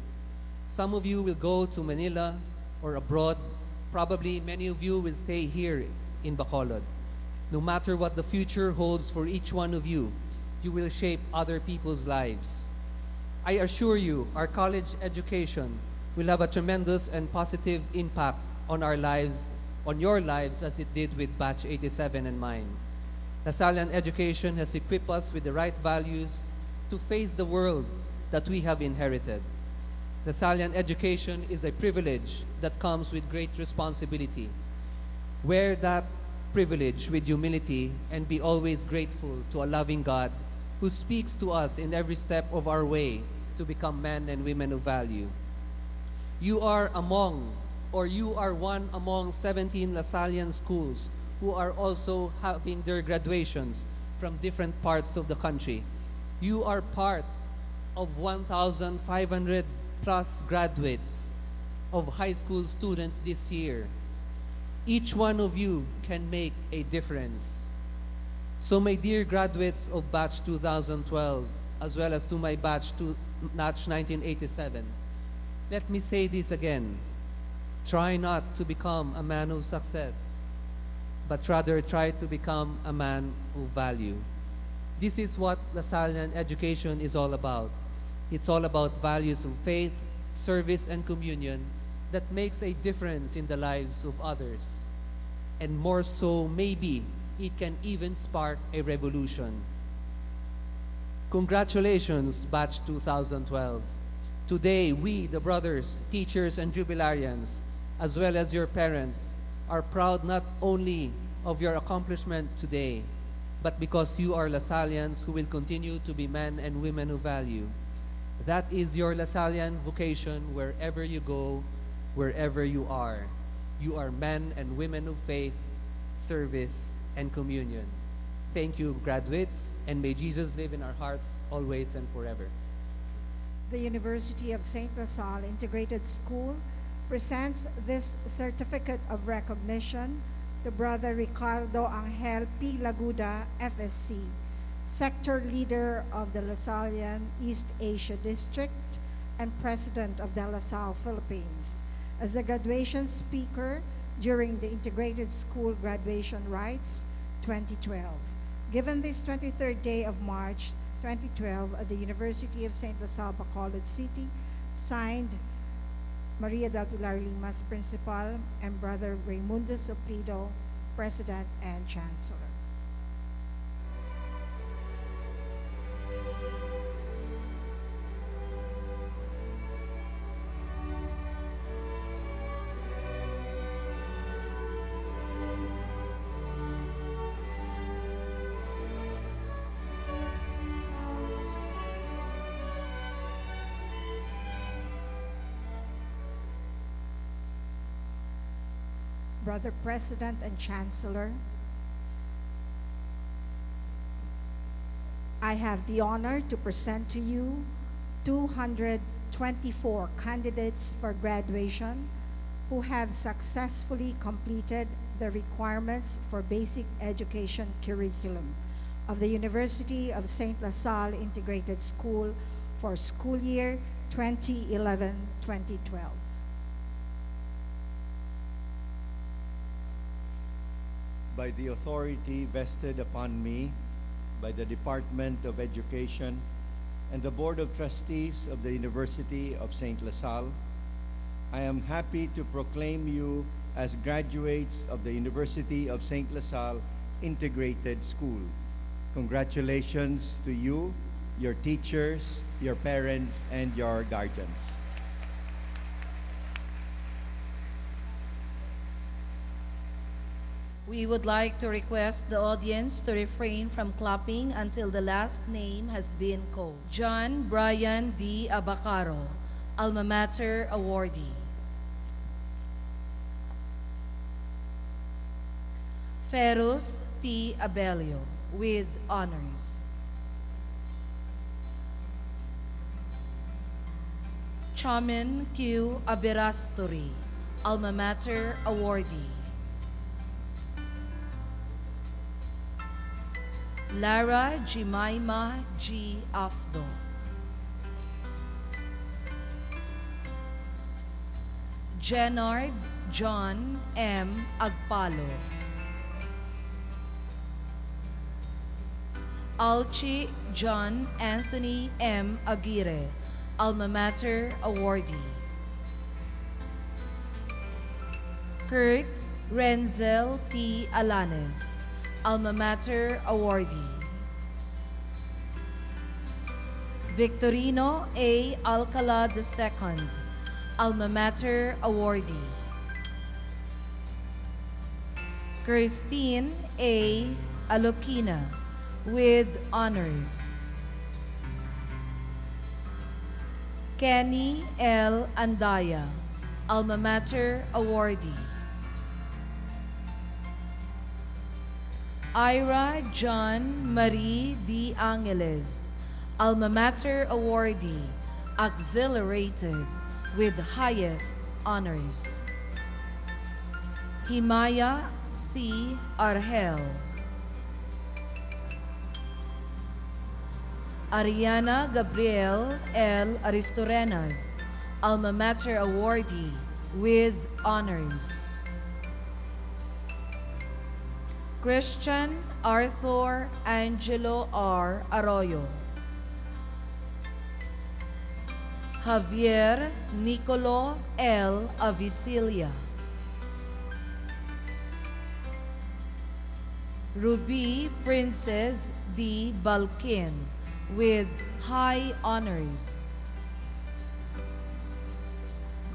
Some of you will go to Manila or abroad. Probably many of you will stay here in Bacolod. No matter what the future holds for each one of you, you will shape other people's lives. I assure you, our college education will have a tremendous and positive impact on our lives, on your lives, as it did with Batch 87 and mine. Lasallian education has equipped us with the right values to face the world that we have inherited. Lasallian education is a privilege that comes with great responsibility. Wear that privilege with humility and be always grateful to a loving God who speaks to us in every step of our way to become men and women of value. You are one among 17 Lasallian schools who are also having their graduations from different parts of the country. You are part of 1,500 plus graduates of high school students this year. Each one of you can make a difference. So my dear graduates of Batch 2012, as well as to my Batch 1987, let me say this again. Try not to become a man of success, but rather try to become a man of value. This is what Lasallian education is all about. It's all about values of faith, service, and communion that makes a difference in the lives of others. And more so, maybe it can even spark a revolution. Congratulations, Batch 2012. Today, we, the brothers, teachers, and jubilarians, as well as your parents, are proud not only of your accomplishment today, but because you are Lasallians who will continue to be men and women of value. That is your Lasallian vocation wherever you go, wherever you are. You are men and women of faith, service, and communion. Thank you, graduates, and may Jesus live in our hearts always and forever. The University of St. LaSalle Integrated School presents this certificate of recognition to Brother Ricardo Angel P. Laguda, FSC, Sector Leader of the Lasallian East Asia District and President of the LaSalle Philippines, as the graduation speaker during the Integrated School Graduation Rites 2012. Given this 23rd day of March 2012 at the University of St. LaSalle, Bacolod City, signed Maria del Pilar Limas, Principal, and Brother Raimundo Soplido, President and Chancellor. Brother President and Chancellor, I have the honor to present to you 224 candidates for graduation who have successfully completed the requirements for basic education curriculum of the University of St. LaSalle Integrated School for school year 2011-2012. By the authority vested upon me by the Department of Education and the Board of Trustees of the University of St. LaSalle, I am happy to proclaim you as graduates of the University of St. LaSalle Integrated School. Congratulations to you, your teachers, your parents, and your guardians. We would like to request the audience to refrain from clapping until the last name has been called. John Brian D. Abacaro, Alma Mater awardee. Ferus T. Abelio, with honors. Chamin Q. Abirasturi, Alma Mater awardee. Lara Jimaima G. Afdo. Jenard John M. Agpalo. Alchi John Anthony M. Aguirre, Alma Mater awardee. Kurt Renzel T. Alanes, Alma Mater awardee. Victorino A. Alcala II, Alma Mater awardee. Christine A. Alokina, with honors. Kenny L. Andaya, Alma Mater awardee. Ira John Marie D. Angeles, Alma Mater awardee, exhilarated with highest honors. Himaya C. Argel. Ariana Gabriel L. Aristorenas, Alma Mater awardee, with honors. Christian Arthur Angelo R. Arroyo. Javier Nicolo L. Avicilia. Ruby Princess D. Balkin, with high honors.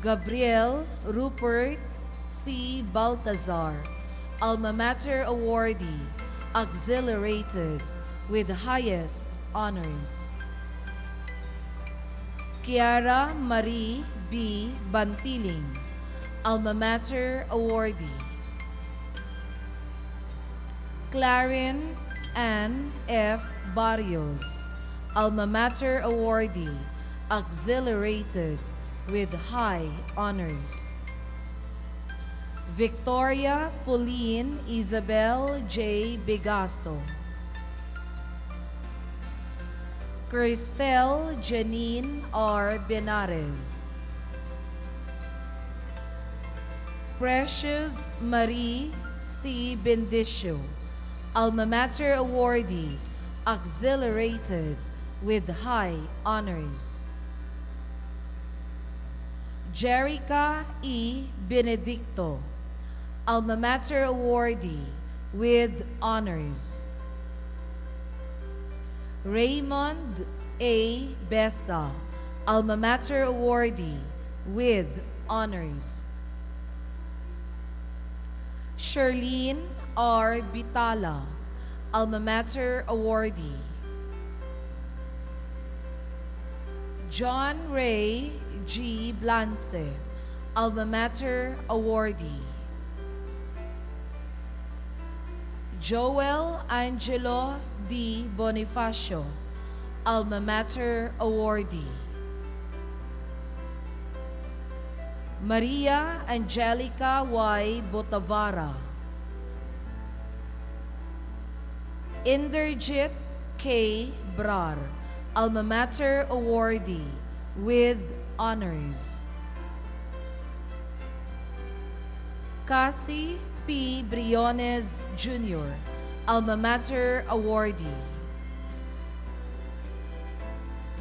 Gabriel Rupert C. Baltazar, Alma Mater awardee, exhilarated with highest honors. Kiara Marie B. Bantiling, Alma Mater awardee. Clarin Ann F. Barrios, Alma Mater awardee, exhilarated with high honors. Victoria Pauline Isabel J. Begaso. Cristel Janine R. Benares. Precious Marie C. Bendicio, Alma Mater awardee, exhilarated with high honors. Jerica E. Benedicto, Alma Mater awardee, with honors. Raymond A. Bessa, Alma Mater awardee, with honors. Charlene R. Bitala, Alma Mater awardee. John Ray G. Blance, Alma Mater awardee. Joel Angelo D. Bonifacio, Alma Mater awardee. Maria Angelica Y. Botavara, Inderjit K. Brar, Alma Mater awardee with honors. Cassie P. Briones Jr., Alma Mater awardee.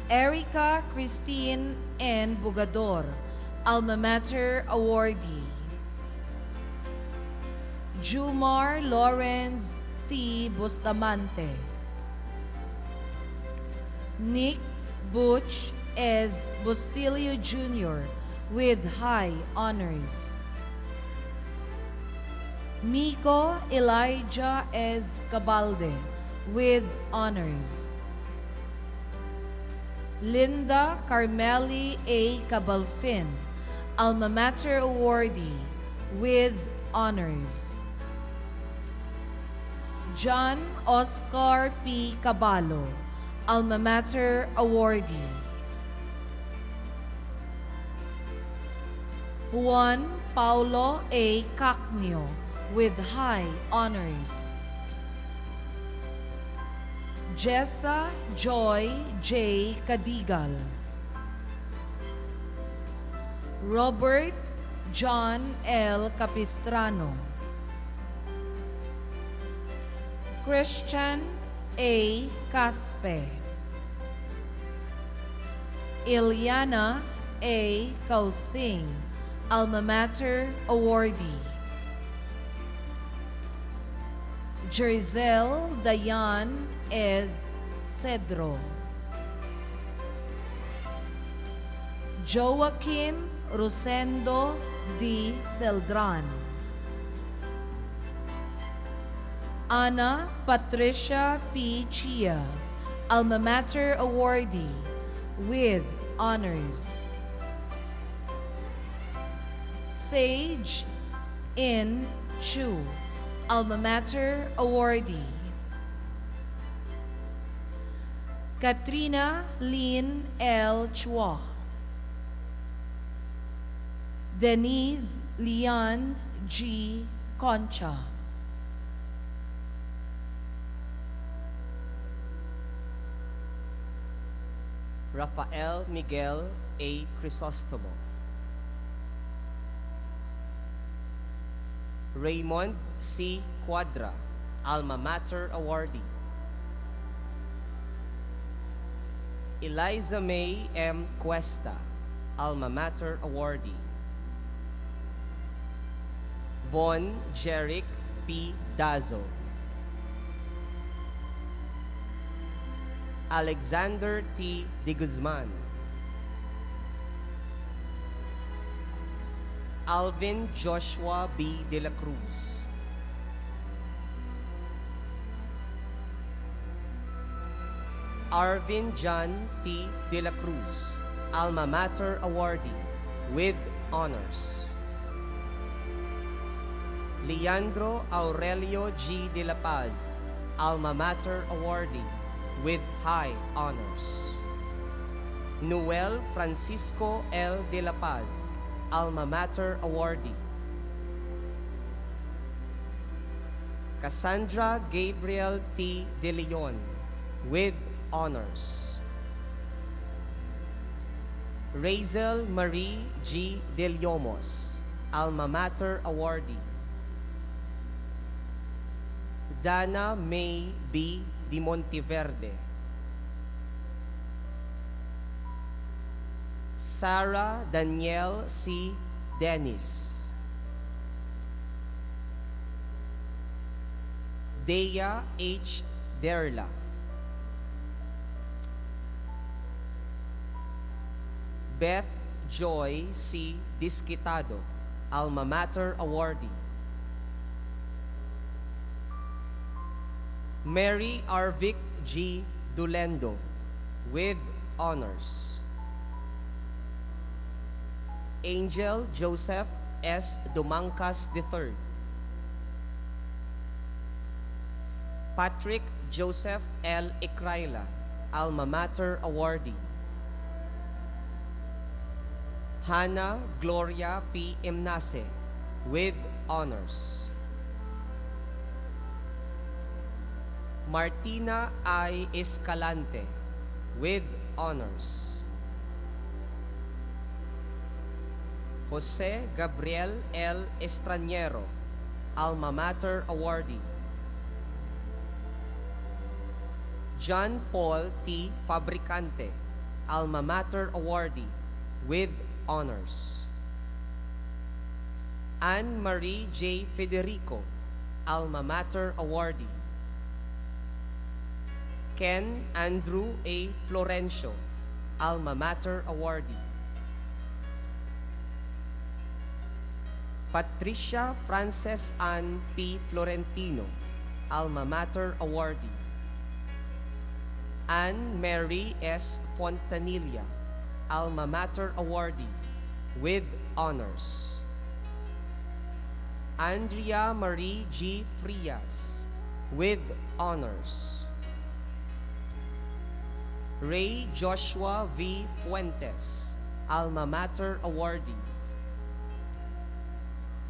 Erica Christine N. Bugador, Alma Mater awardee. Jumar Lawrence T. Bustamante, Nick Butch S. Bustilio Jr. with high honors. Miko Elijah S. Cabalde with honors. Linda Carmeli A. Cabalfin, Alma Mater awardee with honors. John Oscar P. Caballo, Alma Mater awardee. Juan Paulo A. Cacnio with high honors. Jessa Joy J. Cadigal. Robert John L. Capistrano. Christian A. Caspe. Ilyana A. Kausing, Alma Mater awardee. Jerzel Dayan S. Cedro. Joaquim Rosendo D. Celdran. Ana Patricia P. Chia, Alma Mater awardee with honors. Sage In Chu, Alma Mater awardee. Katrina Lynn L. Chua. Denise Lian G. Concha. Rafael Miguel A. Crisostomo. Raymond C. Quadra, Alma Mater awardee. Eliza May M. Cuesta, Alma Mater awardee. Von Jeric P. Dazo. Alexander T. De Guzman. Alvin Joshua B. De la Cruz. Arvin John T. De la Cruz, Alma Mater awardee with honors. Leandro Aurelio G. De La Paz, Alma Mater awardee with high honors. Noel Francisco L. De La Paz, Alma Mater awardee. Cassandra Gabriel T. De Leon with honors. Razel Marie G. De Liomos, Alma Mater awardee. Dana May B. Di Monteverde. Sarah Danielle C. Dennis. Dea H. Derla. Beth Joy C. Disquitado, Alma Mater awardee. Mary Arvic G. Dulendo with honors. Angel Joseph S. Dumancas III. Patrick Joseph L. Ikraila, Alma Mater awardee. Hannah Gloria P. Imnase with honors. Martina I. Escalante with honors. Jose Gabriel L. Estrañero, Alma Mater Awardee. John Paul T. Fabricante, Alma Mater Awardee with honors. Anne Marie J. Federico, Alma Mater Awardee. Ken Andrew A. Florencio, Alma Mater Awardee. Patricia Frances Ann P. Florentino, Alma Mater Awardee. Anne Mary S. Fontanilla, Alma Mater Awardee with honors. Andrea Marie G. Frias with honors. Ray Joshua V. Fuentes, Alma Mater Awardee.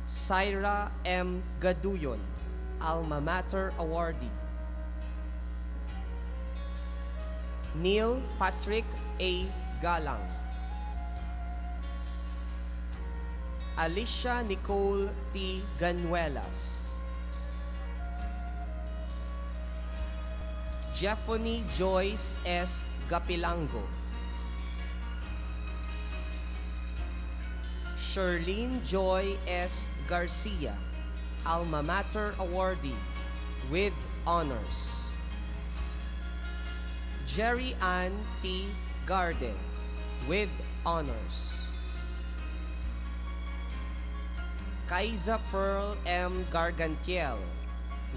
Syra M. Gaduyon, Alma Mater Awardee. Neil Patrick A. Galang. Alicia Nicole T. Ganuelas. Jeffony Joyce S. Gapilango. Sherlene Joy S. Garcia, Alma Mater Awardee with honors. Jerry Ann T. Garden with honors. Kaiza Pearl M. Gargantiel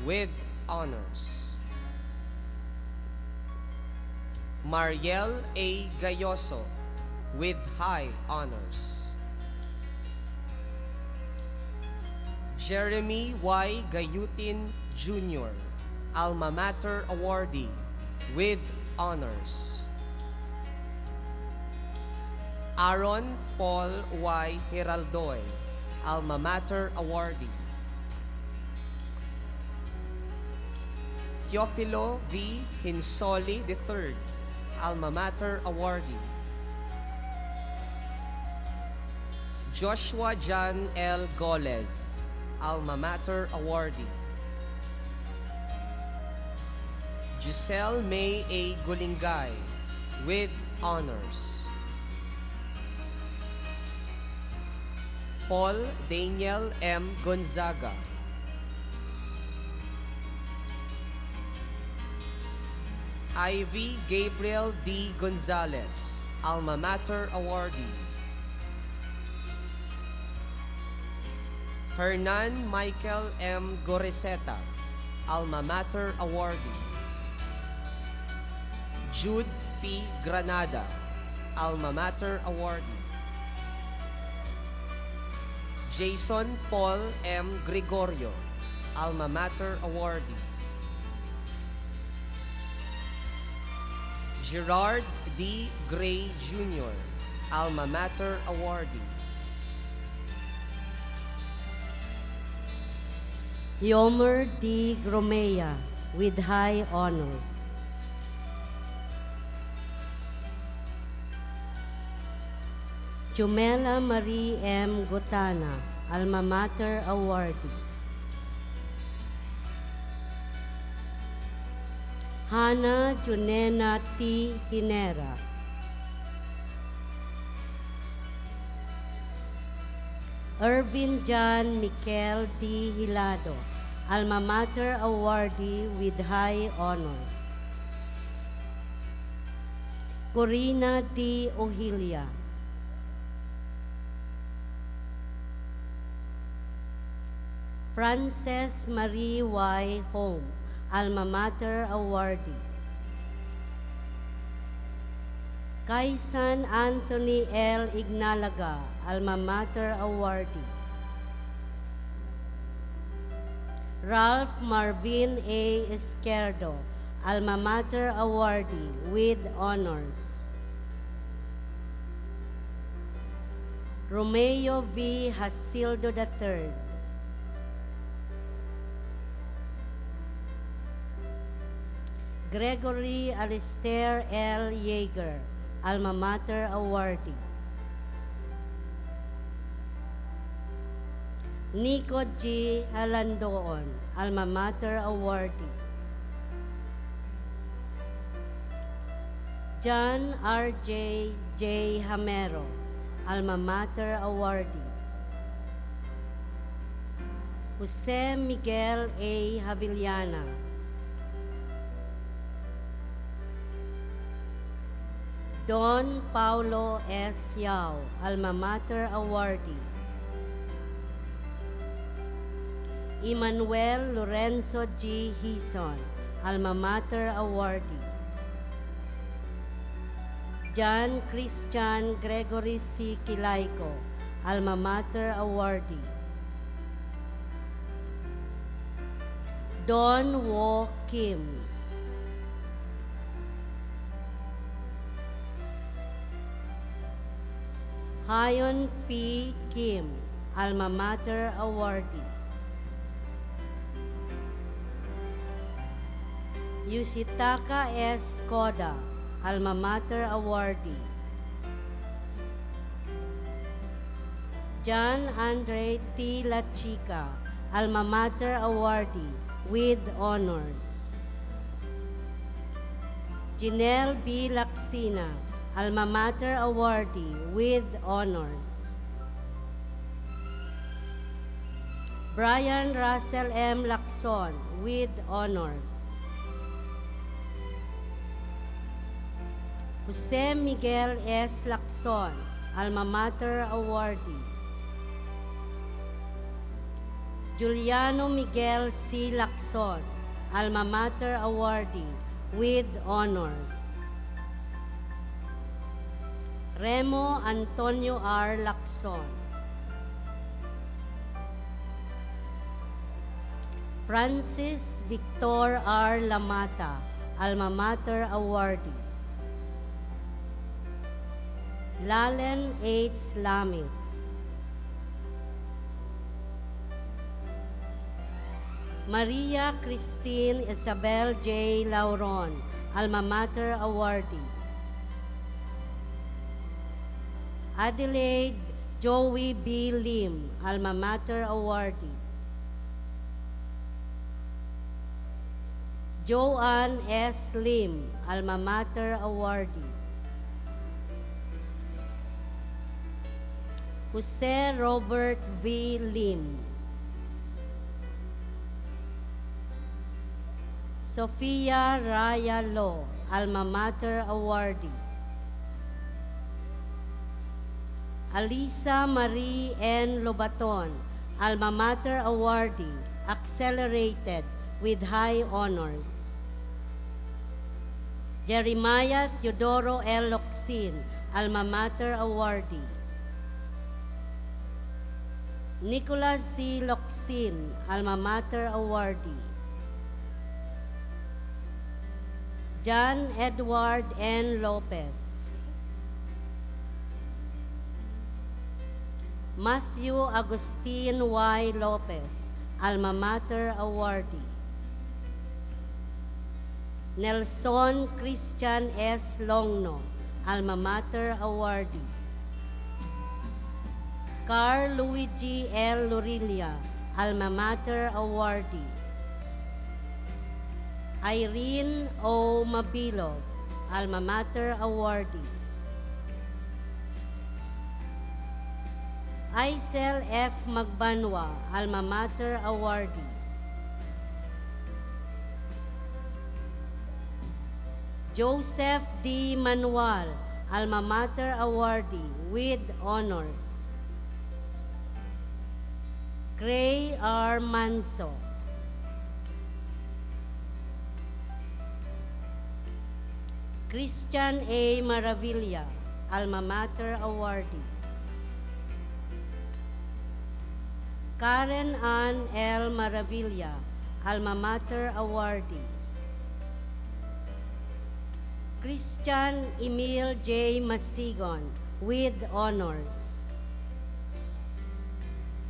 with honors. Mariel A. Gayoso with high honors. Jeremy Y. Gayutin Jr., Alma Mater Awardee with honors. Aaron Paul Y. Heraldoy, Alma Mater Awardee. Teofilo V. Hinsoli III, Alma Mater Awardee. Joshua John L. Goles, Alma Mater Awardee. Giselle May A. Gulingay with honors. Paul Daniel M. Gonzaga. Ivy Gabriel D. Gonzalez, Alma Mater Awardee. Hernan Michael M. Goreseta, Alma Mater Awardee. Jude P. Granada, Alma Mater Awardee. Jason Paul M. Gregorio, Alma Mater Awardee. Gerard D. Gray Jr., Alma Mater Awardee. Yomer D. Gromea with high honors. Chumela Marie M. Gotana, Alma Mater Awardee. Hannah Junena T. Hinera. Irvin John Mikel D. Hilado, Alma Mater Awardee with high honors. Corina D. Ohilia. Frances Marie Y. Home, Alma Mater Awardee. Kay San Anthony L. Ignalaga, Alma Mater Awardee. Ralph Marvin A. Izquierdo, Alma Mater Awardee with honors. Romeo V. Hasildo III. Gregory Alistair L. Yeager, Alma Mater awardee. Nico G. Alandoon, Alma Mater awardee. John R. J. Hamero, Alma Mater awardee. Jose Miguel A. Havillana, Don Paulo S. Yao, Alma Mater awardee. Emmanuel Lorenzo G. Hison, Alma Mater awardee. John Christian Gregory C. Kilaiko, Alma Mater awardee. Don Wo Kim, Hayon P. Kim, Alma Mater awardee. Yushitaka S. Koda, Alma Mater awardee. John Andre T. La Chica, Alma Mater awardee with honors. Janelle B. Laksina, Alma Mater awardee with honors. Brian Russell M. Lacson with honors. Jose Miguel S. Lacson, Alma Mater awardee. Juliano Miguel C. Lacson, Alma Mater awardee with honors. Remo Antonio R. Lacson. Francis Victor R. Lamata, Alma Mater awardee. Lalen H. Lamis. Maria Christine Isabel J. Lauron, Alma Mater awardee. Adelaide Joey B. Lim, Alma Mater awardee. Joanne S. Lim, Alma Mater awardee. Jose Robert V. Lim. Sofia Raya Lo, Alma Mater awardee. Alisa Marie N. Lobaton, Alma Mater awardee, accelerated with high honors. Jeremiah Teodoro L. Locsin, Alma Mater awardee. Nicholas C. Locsin, Alma Mater awardee. John Edward N. Lopez. Matthew Agustin Y. Lopez, Alma Mater awardee. Nelson Christian S. Longno, Alma Mater awardee. Carl Luigi L. Lurilia, Alma Mater awardee. Irene O. Mabilo, Alma Mater awardee. Aisel F. Magbanwa, Alma Mater awardee. Joseph D. Manuel, Alma Mater awardee with honors. Gray R. Manso. Christian A. Maravilla, Alma Mater awardee. Karen Ann L. Maravilla, Alma Mater awardee. Christian Emil J. Masigon with honors.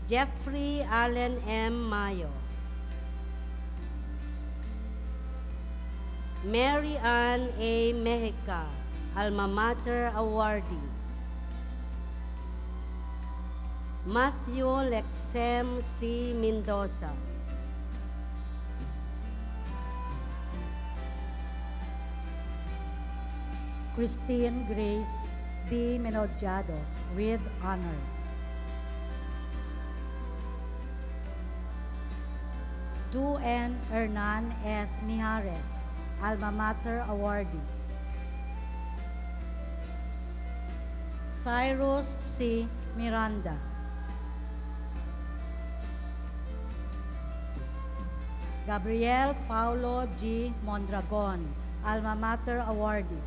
Jeffrey Allen M. Mayo. Mary Ann A. Mejica, Alma Mater awardee. Matthew Lexem C. Mendoza. Christine Grace B. Menodiado with honors. N. Hernan S. Mijares, Alma Mater awardee. Cyrus C. Miranda. Gabriel Paulo G. Mondragon, Alma Mater awardee.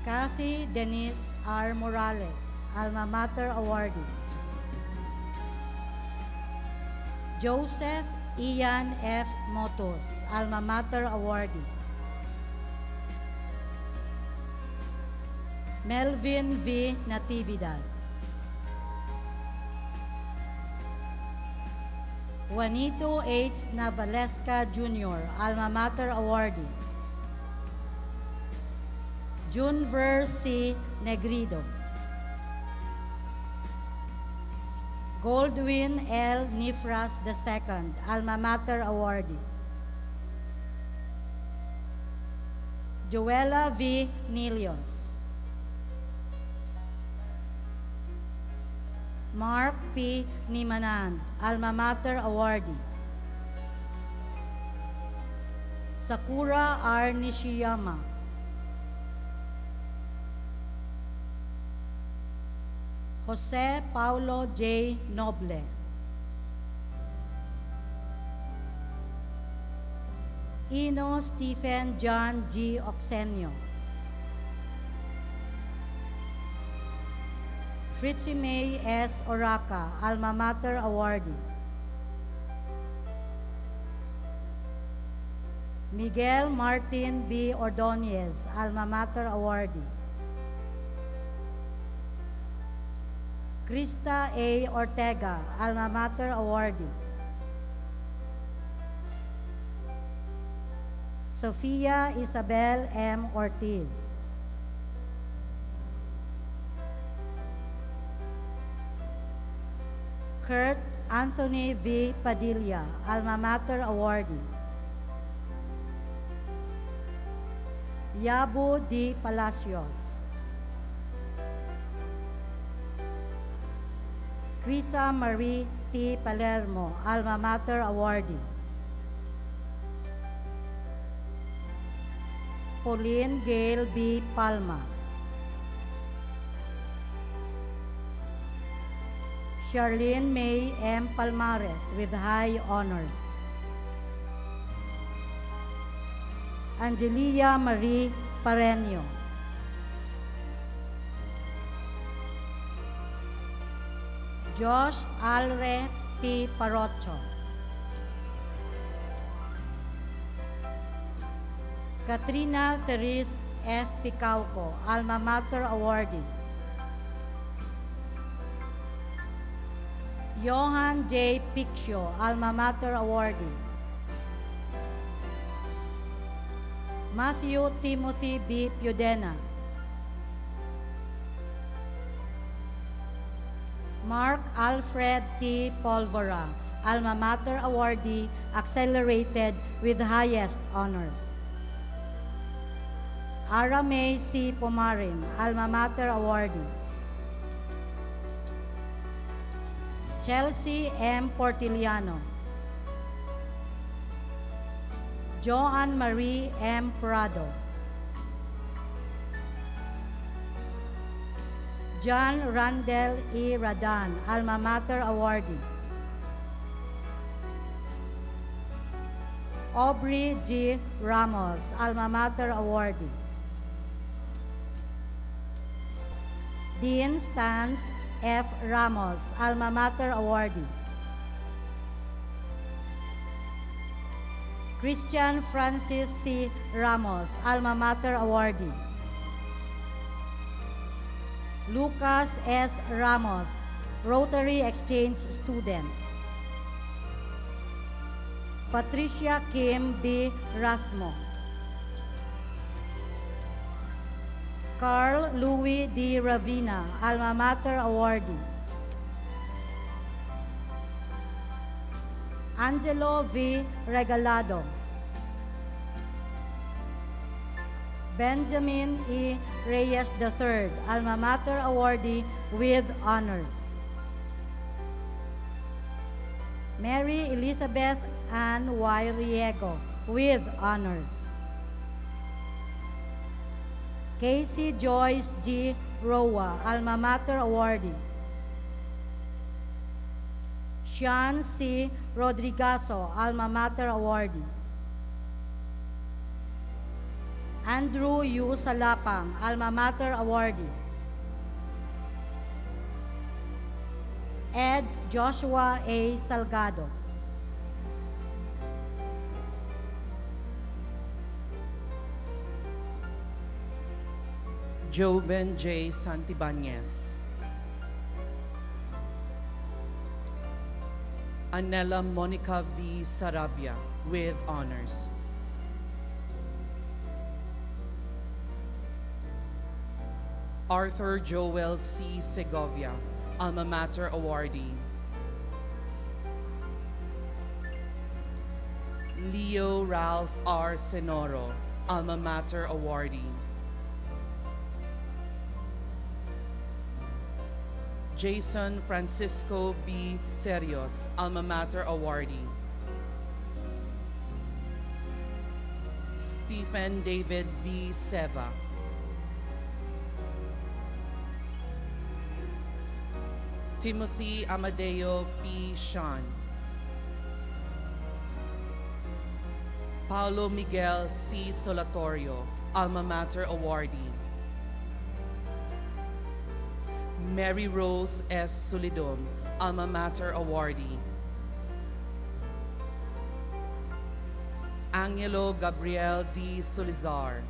Kathy Denise R. Morales, Alma Mater awardee. Joseph Ian F. Motos, Alma Mater awardee. Melvin V. Natividad. Juanito H. Navalesca Jr., Alma Mater awardee. Junver C. Negrido. Goldwyn L. Nifras II, Alma Mater awardee. Joella V. Nilios. Mark P. Nimanan, Alma Mater awardee. Sakura R. Nishiyama. Jose Paulo J. Noble. Ino Stephen John G. Oxenio. Fritzy May S. Oraca, Alma Mater awardee. Miguel Martin B. Ordonez, Alma Mater awardee. Krista A. Ortega, Alma Mater awardee. Sofia Isabel M. Ortiz. Kurt Anthony V. Padilla, Alma Mater awardee. Yabu D. Palacios. Crisa Marie T. Palermo, Alma Mater awardee. Pauline Gail B. Palma. Charlene May M. Palmares with high honors. Angelia Marie Pareño. Josh Alre P. Parocho. Katrina Therese F. Picauco, Alma Mater awardee. Johan J. Piccio, Alma Mater awardee. Matthew Timothy B. Piudena. Mark Alfred T. Polvora, Alma Mater awardee, accelerated with highest honors. Ara May C. Pomarin, Alma Mater awardee. Chelsea M. Portiliano. Joanne Marie M. Prado. John Randall E. Radan, Alma Mater awardee. Aubrey G. Ramos, Alma Mater awardee. Dean Stans F. Ramos, Alma Mater awardee. Christian Francis C. Ramos, Alma Mater awardee. Lucas S. Ramos, Rotary Exchange student. Patricia Kim B. Rasmo. Carl Louis D. Ravina, Alma Mater awardee. Angelo V. Regalado. Benjamin E. Reyes III, Alma Mater awardee with honors. Mary Elizabeth Ann Y. Riego with honors. Casey Joyce G. Roa, Alma Mater awardee. Sean C. Rodrigazo, Alma Mater awardee. Andrew U. Salapang, Alma Mater awardee. Ed Joshua A. Salgado. Joben J. Santibanez. Anela Monica V. Sarabia with honors. Arthur Joel C. Segovia, Alma Mater awardee. Leo Ralph R. Senoro, Alma Mater awardee. Jason Francisco B. Serios, Alma Mater awardee. Stephen David V. Seva. Timothy Amadeo P. Sean. Paulo Miguel C. Solatorio, Alma Mater awardee. Mary Rose S. Sulidom, Alma Mater awardee. Angelo Gabriel D. Solizar.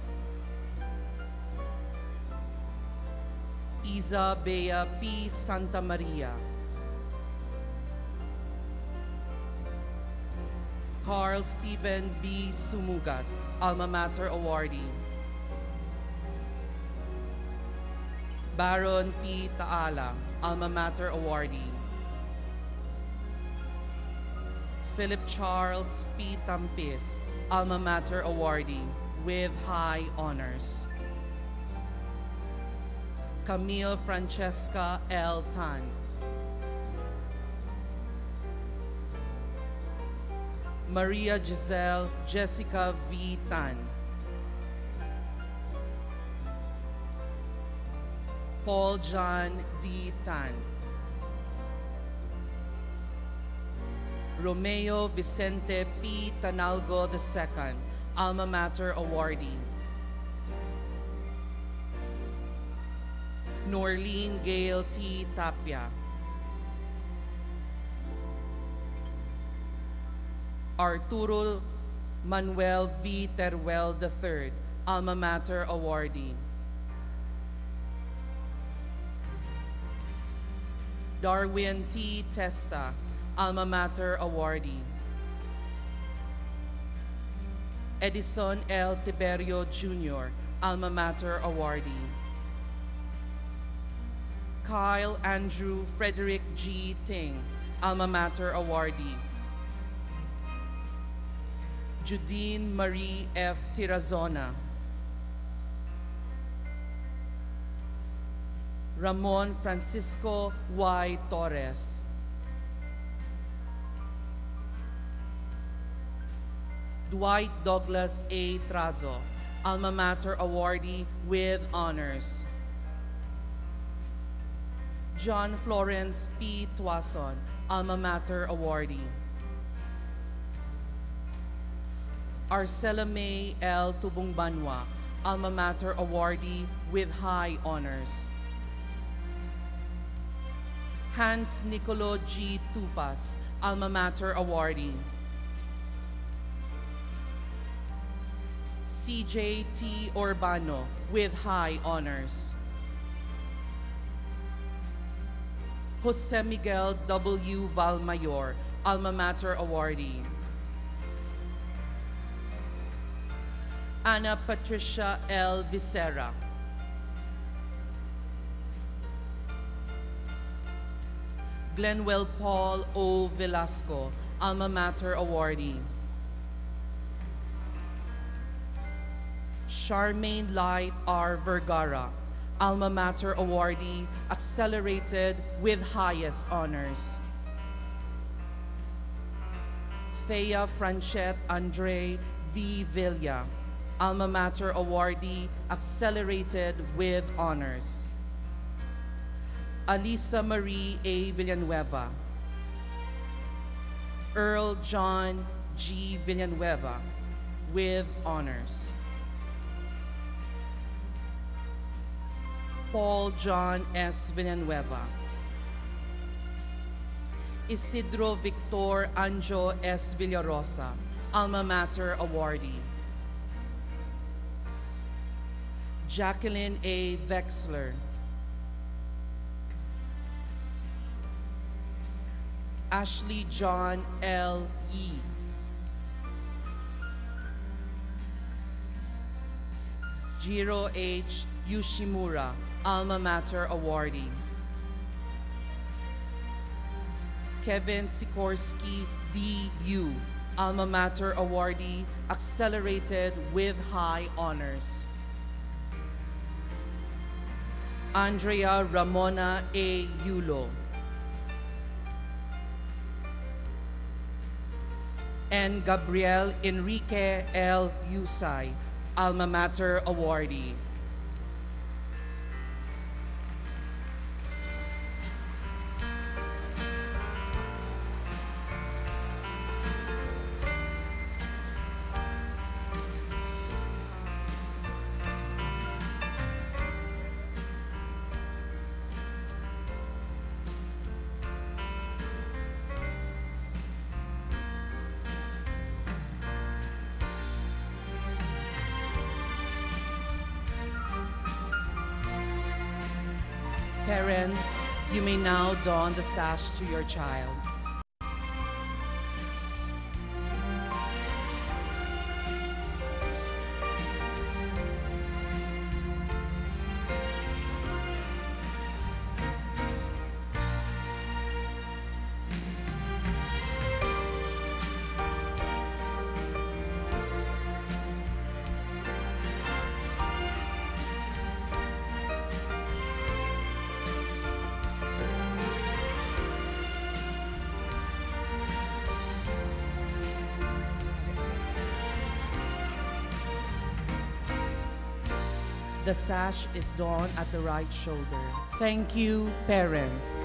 Isa Bea P. Santa Maria. Carl Stephen B. Sumugat, Alma Mater awardee. Baron P. Taala, Alma Mater awardee. Philip Charles P. Tampis, Alma Mater awardee with high honors. Camille Francesca L. Tan. Maria Giselle Jessica V. Tan. Paul John D. Tan. Romeo Vicente P. Tanalgo II, Alma Mater awardee. Norlene Gail T. Tapia. Arturo Manuel V. Teruel III, Alma Mater awardee. Darwin T. Testa, Alma Mater awardee. Edison L. Tiberio Jr., Alma Mater awardee. Kyle Andrew Frederick G. Ting, Alma Mater awardee. Judine Marie F. Tirazona. Ramon Francisco Y. Torres. Dwight Douglas A. Trazo, Alma Mater awardee with honors. John Florence P. Tuason, Alma Mater awardee. Arcela May L. Tubungbanwa, Alma Mater awardee with high honors. Hans Nicolo G. Tupas, Alma Mater awardee. CJ T. Urbano with high honors. Jose Miguel W. Valmayor, Alma Mater awardee. Ana Patricia L. Vicera. Glenwell Paul O. Velasco, Alma Mater awardee. Charmaine Light R. Vergara, Alma Mater awardee, accelerated with highest honors. Thea Franchette Andre V. Villa, Alma Mater awardee, accelerated with honors. Alisa Marie A. Villanueva. Earl John G. Villanueva, with honors. Paul John S. Villanueva. Isidro Victor Anjo S. Villarosa, Alma Mater awardee. Jacqueline A. Vexler. Ashley John L. Yee. Jiro H. Yoshimura, Alma Mater awardee. Kevin Sikorsky D.U., Alma Mater awardee, accelerated with high honors. Andrea Ramona A. Yulo. And Gabriel Enrique L. Yusay, Alma Mater awardee. Parents, you may now don the sash to your child. The sash is donned at the right shoulder. Thank you, parents.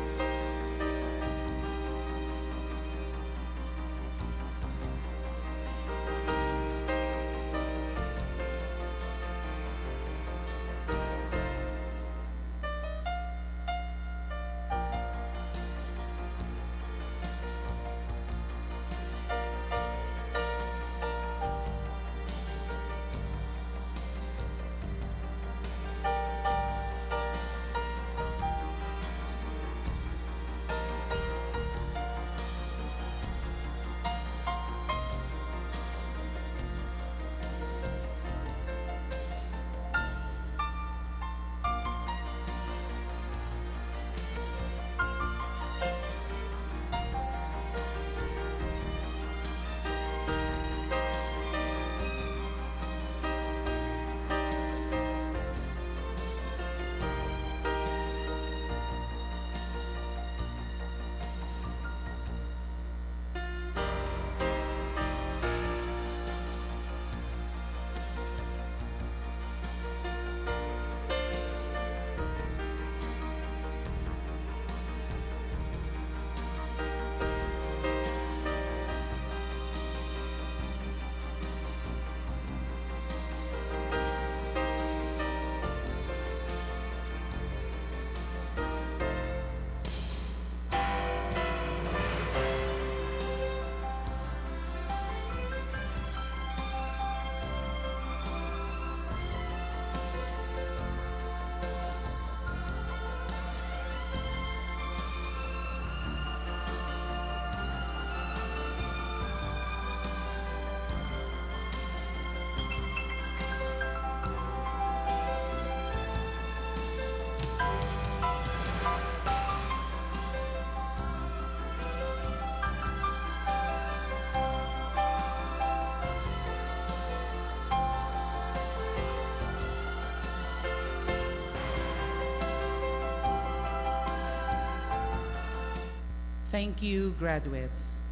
Thank you, graduates.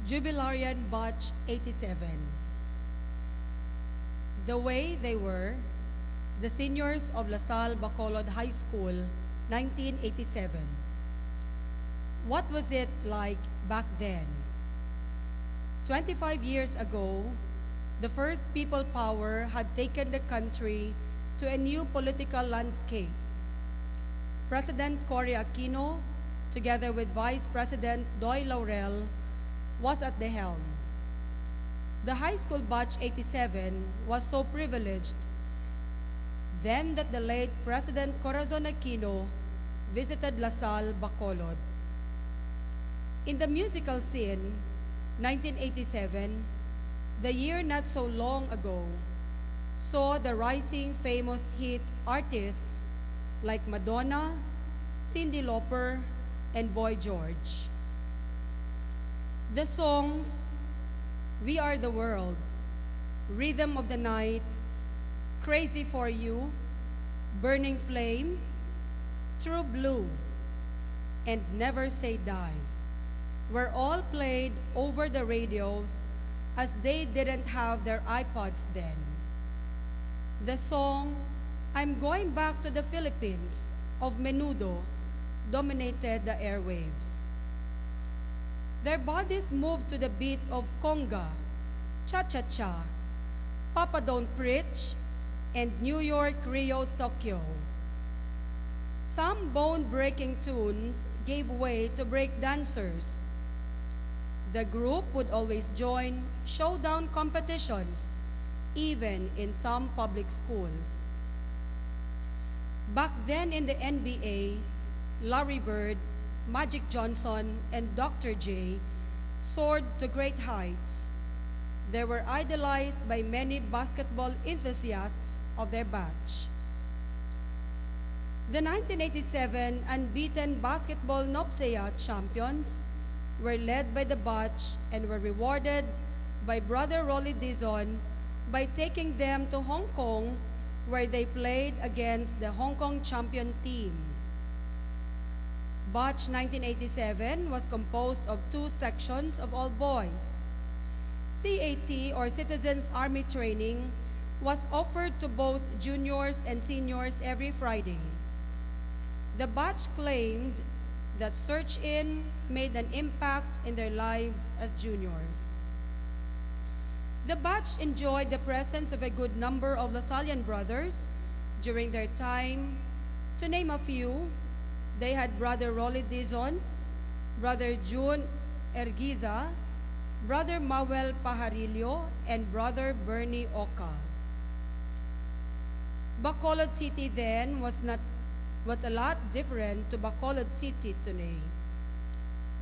Jubilarian Batch 87. The way they were, the seniors of La Salle Bacolod High School, 1987. What was it like back then? 25 years ago, the first people power had taken the country to a new political landscape. President Cory Aquino, together with Vice President Doy Laurel, was at the helm. The high school batch 87 was so privileged then that the late President Corazon Aquino visited La Salle Bacolod. In the musical scene, 1987, the year not so long ago, saw the rising famous hit artists like Madonna, Cyndi Lauper, and Boy George. The songs We Are the World, Rhythm of the Night, Crazy for You, Burning Flame, True Blue, and Never Say Die were all played over the radios as they didn't have their iPods then. The song I'm Going Back to the Philippines of Menudo dominated the airwaves. Their bodies moved to the beat of conga, cha-cha-cha, Papa Don't Preach, and New York, Rio, Tokyo. Some bone-breaking tunes gave way to break dancers. The group would always join showdown competitions, even in some public schools. Back then in the NBA, Larry Bird, Magic Johnson, and Dr. J soared to great heights. They were idolized by many basketball enthusiasts of their batch. The 1987 unbeaten basketball NOPSEA champions were led by the batch and were rewarded by Brother Rolly Dizon by taking them to Hong Kong, where they played against the Hong Kong champion team. Batch 1987 was composed of 2 sections of all boys. CAT, or Citizens Army Training, was offered to both juniors and seniors every Friday. The batch claimed that Search-In made an impact in their lives as juniors. The batch enjoyed the presence of a good number of Lasallian brothers during their time. To name a few, they had Brother Rolly Dizon, Brother June Ergiza, Brother Mawel Pajarillo, and Brother Bernie Oka. Bacolod City then was a lot different to Bacolod City today.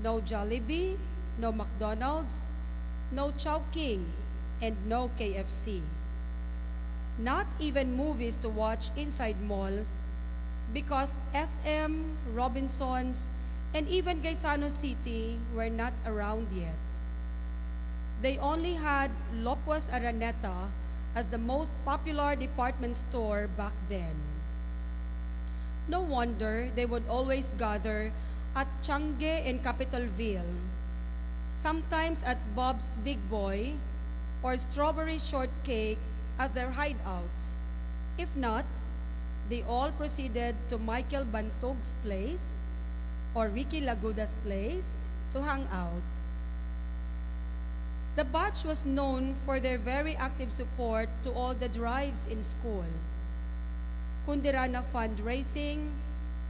No Jollibee, no McDonald's, no Chowking, and no KFC. Not even movies to watch inside malls, because SM, Robinsons, and even Gaisano City were not around yet. They only had Lopez Araneta as the most popular department store back then. No wonder they would always gather at Changi in Capitolville, sometimes at Bob's Big Boy or Strawberry Shortcake as their hideouts. If not, they all proceeded to Michael Bantog's place or Ricky Laguda's place to hang out. The batch was known for their very active support to all the drives in school. Kundirana fundraising,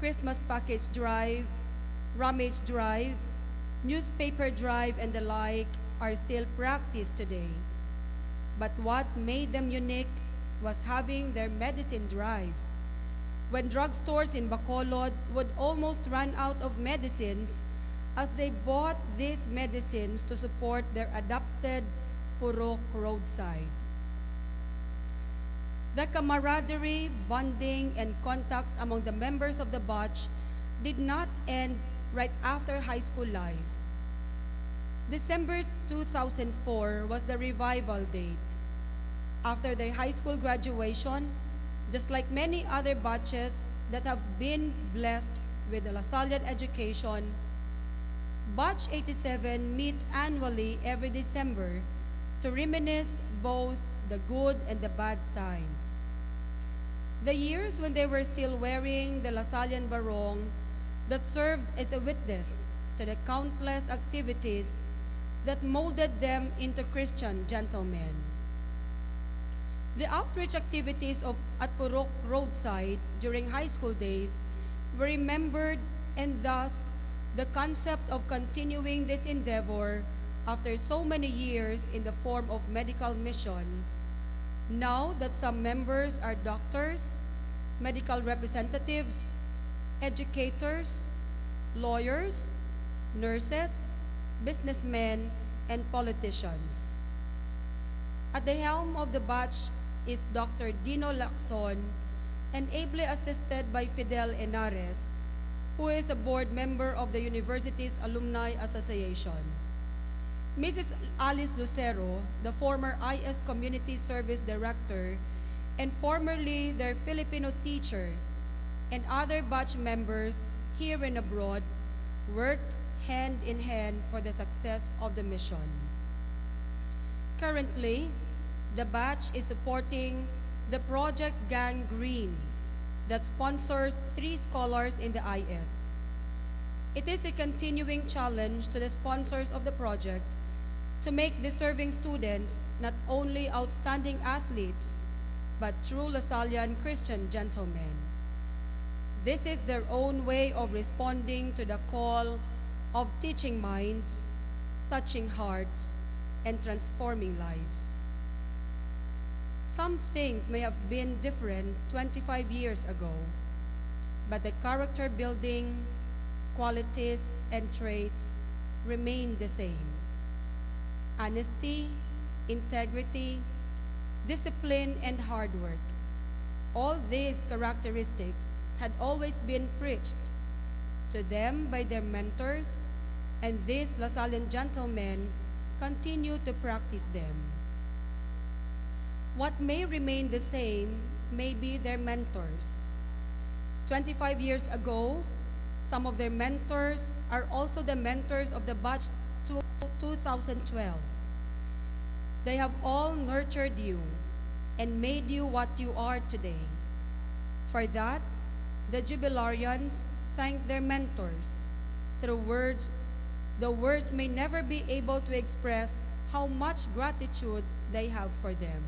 Christmas package drive, rummage drive, newspaper drive, and the like are still practiced today. But what made them unique was having their medicine drive. When drugstores in Bacolod would almost run out of medicines, as they bought these medicines to support their adopted Purok roadside. The camaraderie, bonding, and contacts among the members of the batch did not end right after high school life. December 2004 was the revival date. After their high school graduation, just like many other batches that have been blessed with the Lasallian education, Batch 87 meets annually every December to reminisce both the good and the bad times. The years when they were still wearing the Lasallian barong that served as a witness to the countless activities that molded them into Christian gentlemen. The outreach activities at Purok Roadside during high school days were remembered, and thus the concept of continuing this endeavor after so many years in the form of medical mission, now that some members are doctors, medical representatives, educators, lawyers, nurses, businessmen, and politicians. At the helm of the batch is Dr. Dino Lacson, and ably assisted by Fidel Henares, who is a board member of the university's Alumni Association. Mrs. Alice Lucero, the former IS Community Service Director and formerly their Filipino teacher, and other batch members here and abroad worked hand in hand for the success of the mission. Currently, the batch is supporting the Project Gang Green that sponsors 3 scholars in the IS. It is a continuing challenge to the sponsors of the project to make deserving students not only outstanding athletes, but true Lasallian Christian gentlemen. This is their own way of responding to the call of teaching minds, touching hearts, and transforming lives. Some things may have been different 25 years ago, but the character building, qualities, and traits remain the same. Honesty, integrity, discipline, and hard work. All these characteristics had always been preached to them by their mentors, and these Lasallian gentlemen continue to practice them. What may remain the same may be their mentors. 25 years ago, some of their mentors are also the mentors of the batch 2012. They have all nurtured you and made you what you are today. For that, the jubilarians thank their mentors through words. The words may never be able to express how much gratitude they have for them.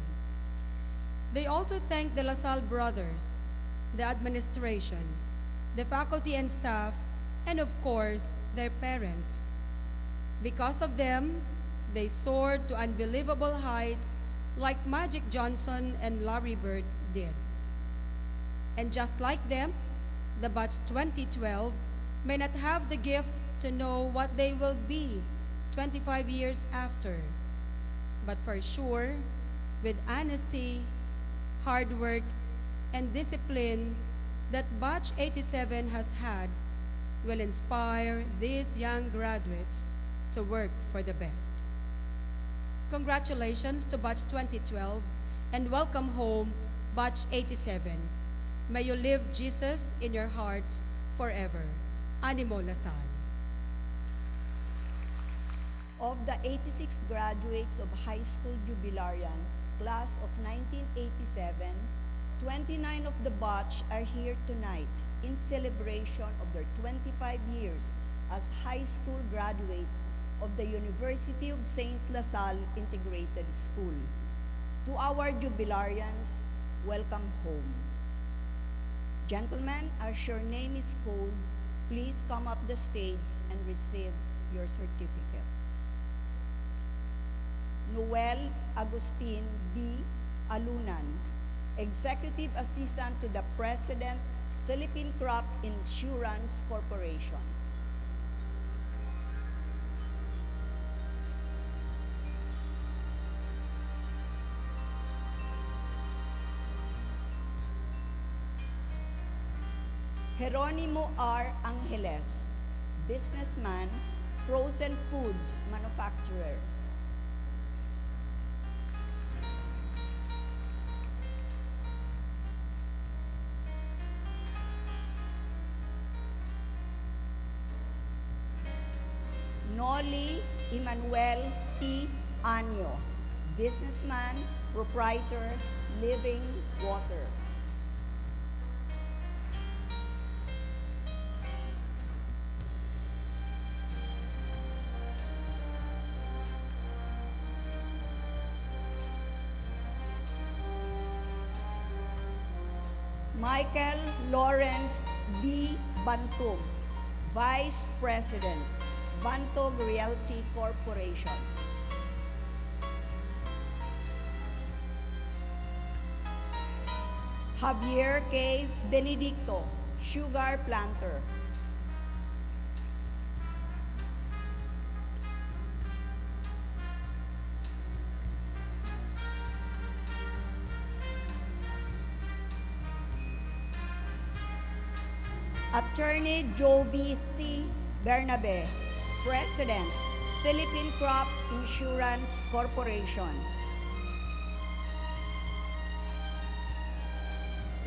They also thank the LaSalle brothers, the administration, the faculty and staff, and of course, their parents. Because of them, they soared to unbelievable heights like Magic Johnson and Larry Bird did. And just like them, the batch 2012 may not have the gift to know what they will be 25 years after. But for sure, with honesty, hard work, and discipline that batch 87 has had, will inspire these young graduates to work for the best. Congratulations to batch 2012 and welcome home batch 87. May you live Jesus in your hearts forever. Animo LaSalle. Of the 86 graduates of high school jubilarian class of 1987, 29 of the batch are here tonight in celebration of their 25 years as high school graduates of the University of St. LaSalle Integrated School. To our jubilarians, welcome home. Gentlemen, as your name is called, please come up the stage and receive your certificate. Noel Agustin B. Alunan, Executive Assistant to the President, Philippine Crop Insurance Corporation. Jeronimo R. Angeles, businessman, frozen foods manufacturer. Noli Emmanuel T. Anyo, businessman, proprietor, Living Water. Michael Lawrence B. Bantog, Vice President, Bantog Realty Corporation. Javier K. Benedicto, Sugar Planter. Attorney Jovi C. Bernabe, President, Philippine Crop Insurance Corporation.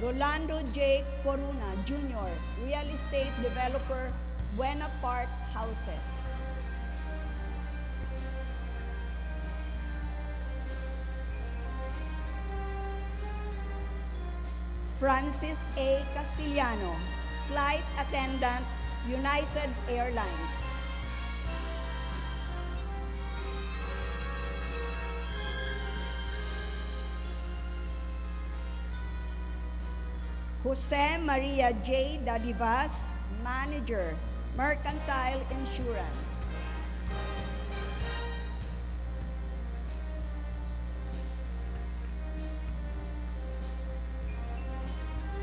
Rolando J. Coruna, Jr., Real Estate Developer, Buena Park Houses. Francis A. Castellano, Flight Attendant, United Airlines. Jose Maria J. Dadivas, Manager, Mercantile Insurance.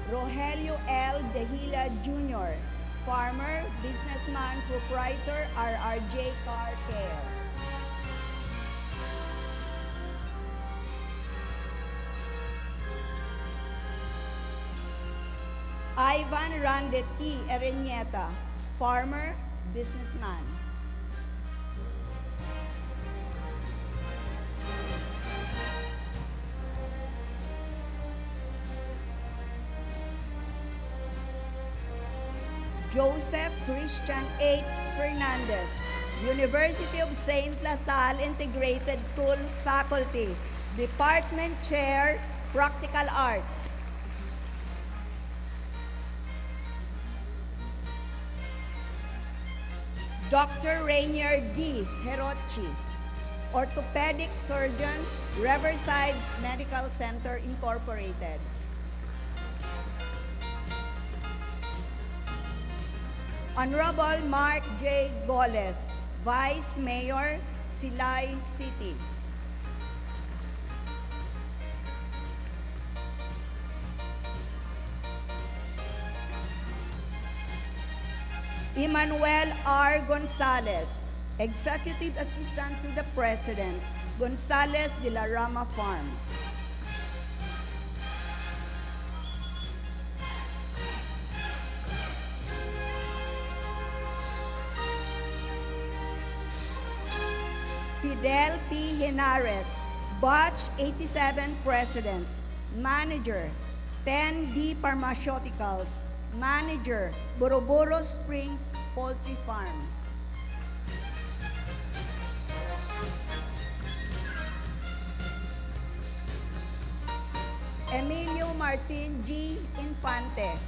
Rogelio L. Dehila Jr., Farmer, Businessman, Proprietor, RRJ Car Care. Ivan Rande T. Ereñeta, Farmer, Businessman. Joseph Christian H. Fernandez, University of St. La Salle Integrated School Faculty, Department Chair, Practical Arts. Dr. Rainier D. Herochi, Orthopedic Surgeon, Riverside Medical Center, Incorporated. Honorable Mark J. Goles, Vice Mayor, Silay City. Emmanuel R. Gonzalez, Executive Assistant to the President, Gonzalez de la Rama Farms. Fidel P. Henares, Batch 87 President, Manager, 10D Pharmaceuticals, Manager, Boroboro Springs Poultry Farm. Emilio Martin G. Infante,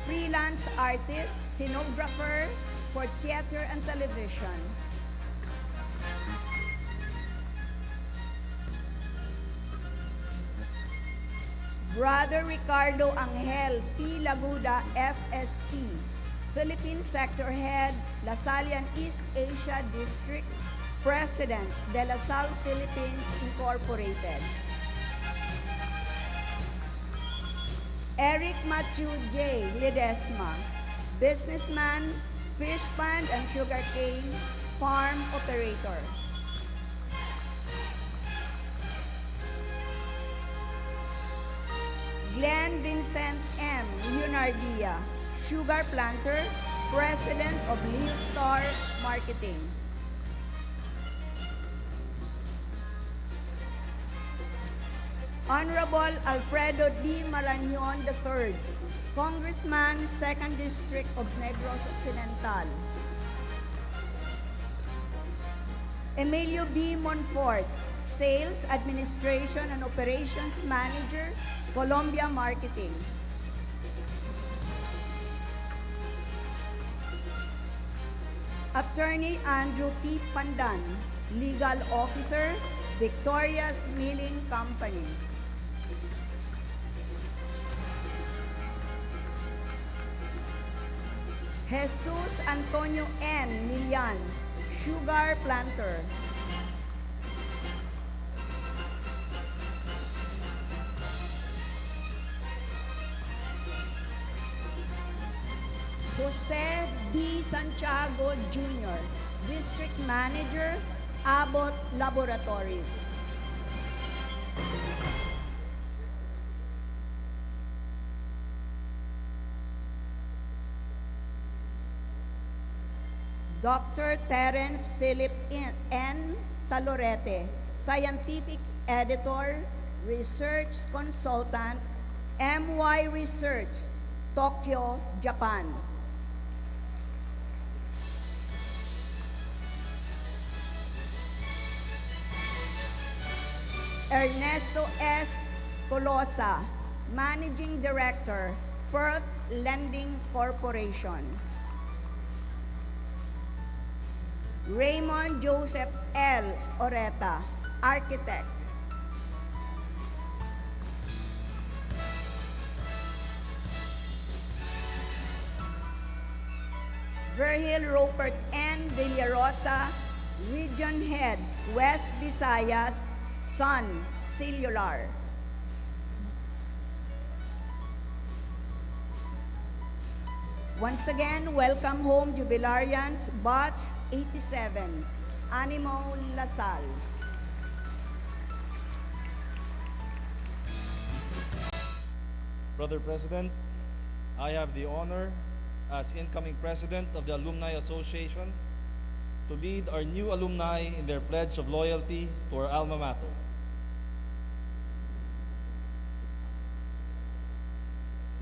freelance artist, scenographer for theater and television. Brother Ricardo Angel P. Laguda, FSC, Philippine Sector Head, La Salle East Asia District, President de La Salle Philippines Incorporated. Eric Matthew J. Ledesma, businessman, fish pond and sugarcane farm operator. Glenn Vincent M. Leonardia, sugar planter, President of Leo Star Marketing. Honorable Alfredo D. Marañon III, Congressman, 2nd District of Negros Occidental. Emilio B. Monfort, Sales, Administration, and Operations Manager, Columbia Marketing. Attorney Andrew T. Pandan, Legal Officer, Victoria's Milling Company. Jesus Antonio N. Milian, Sugar Planter. Jose B. Santiago Jr., District Manager, Abbott Laboratories. Dr. Terence Philip N. Talorete, Scientific Editor, Research Consultant, MY Research, Tokyo, Japan. Ernesto S. Tolosa, Managing Director, Perth Lending Corporation. Raymond Joseph L. Oreta, Architect. Virgil Rupert N. Villarosa, Region Head, West Visayas, Sun Cellular. Once again, welcome home, Jubilarians, Batch 87, Animo La Salle. Brother President, I have the honor as incoming President of the Alumni Association to lead our new alumni in their pledge of loyalty to our alma mater.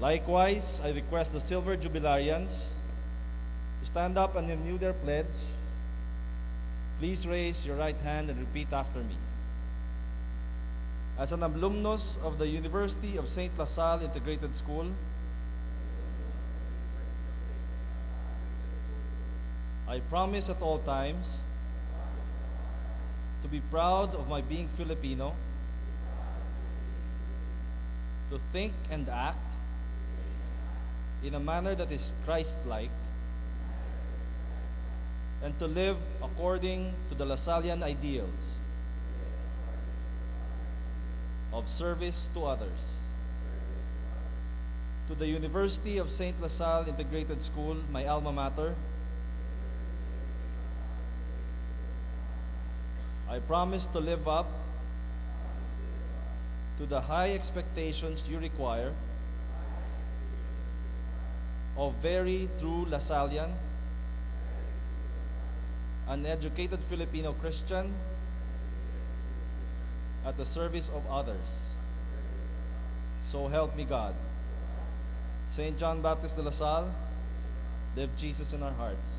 Likewise, I request the Silver Jubilarians to stand up and renew their pledge. Please raise your right hand and repeat after me. As an alumnus of the University of St. La Salle Integrated School, I promise at all times to be proud of my being Filipino, to think and act in a manner that is Christ-like, and to live according to the Lasallian ideals of service to others. To the University of St. La Salle Integrated School, my alma mater, I promise to live up to the high expectations you require of very true Lasallian, an educated Filipino Christian at the service of others. So help me God. St. John Baptist de La Salle, live Jesus in our hearts.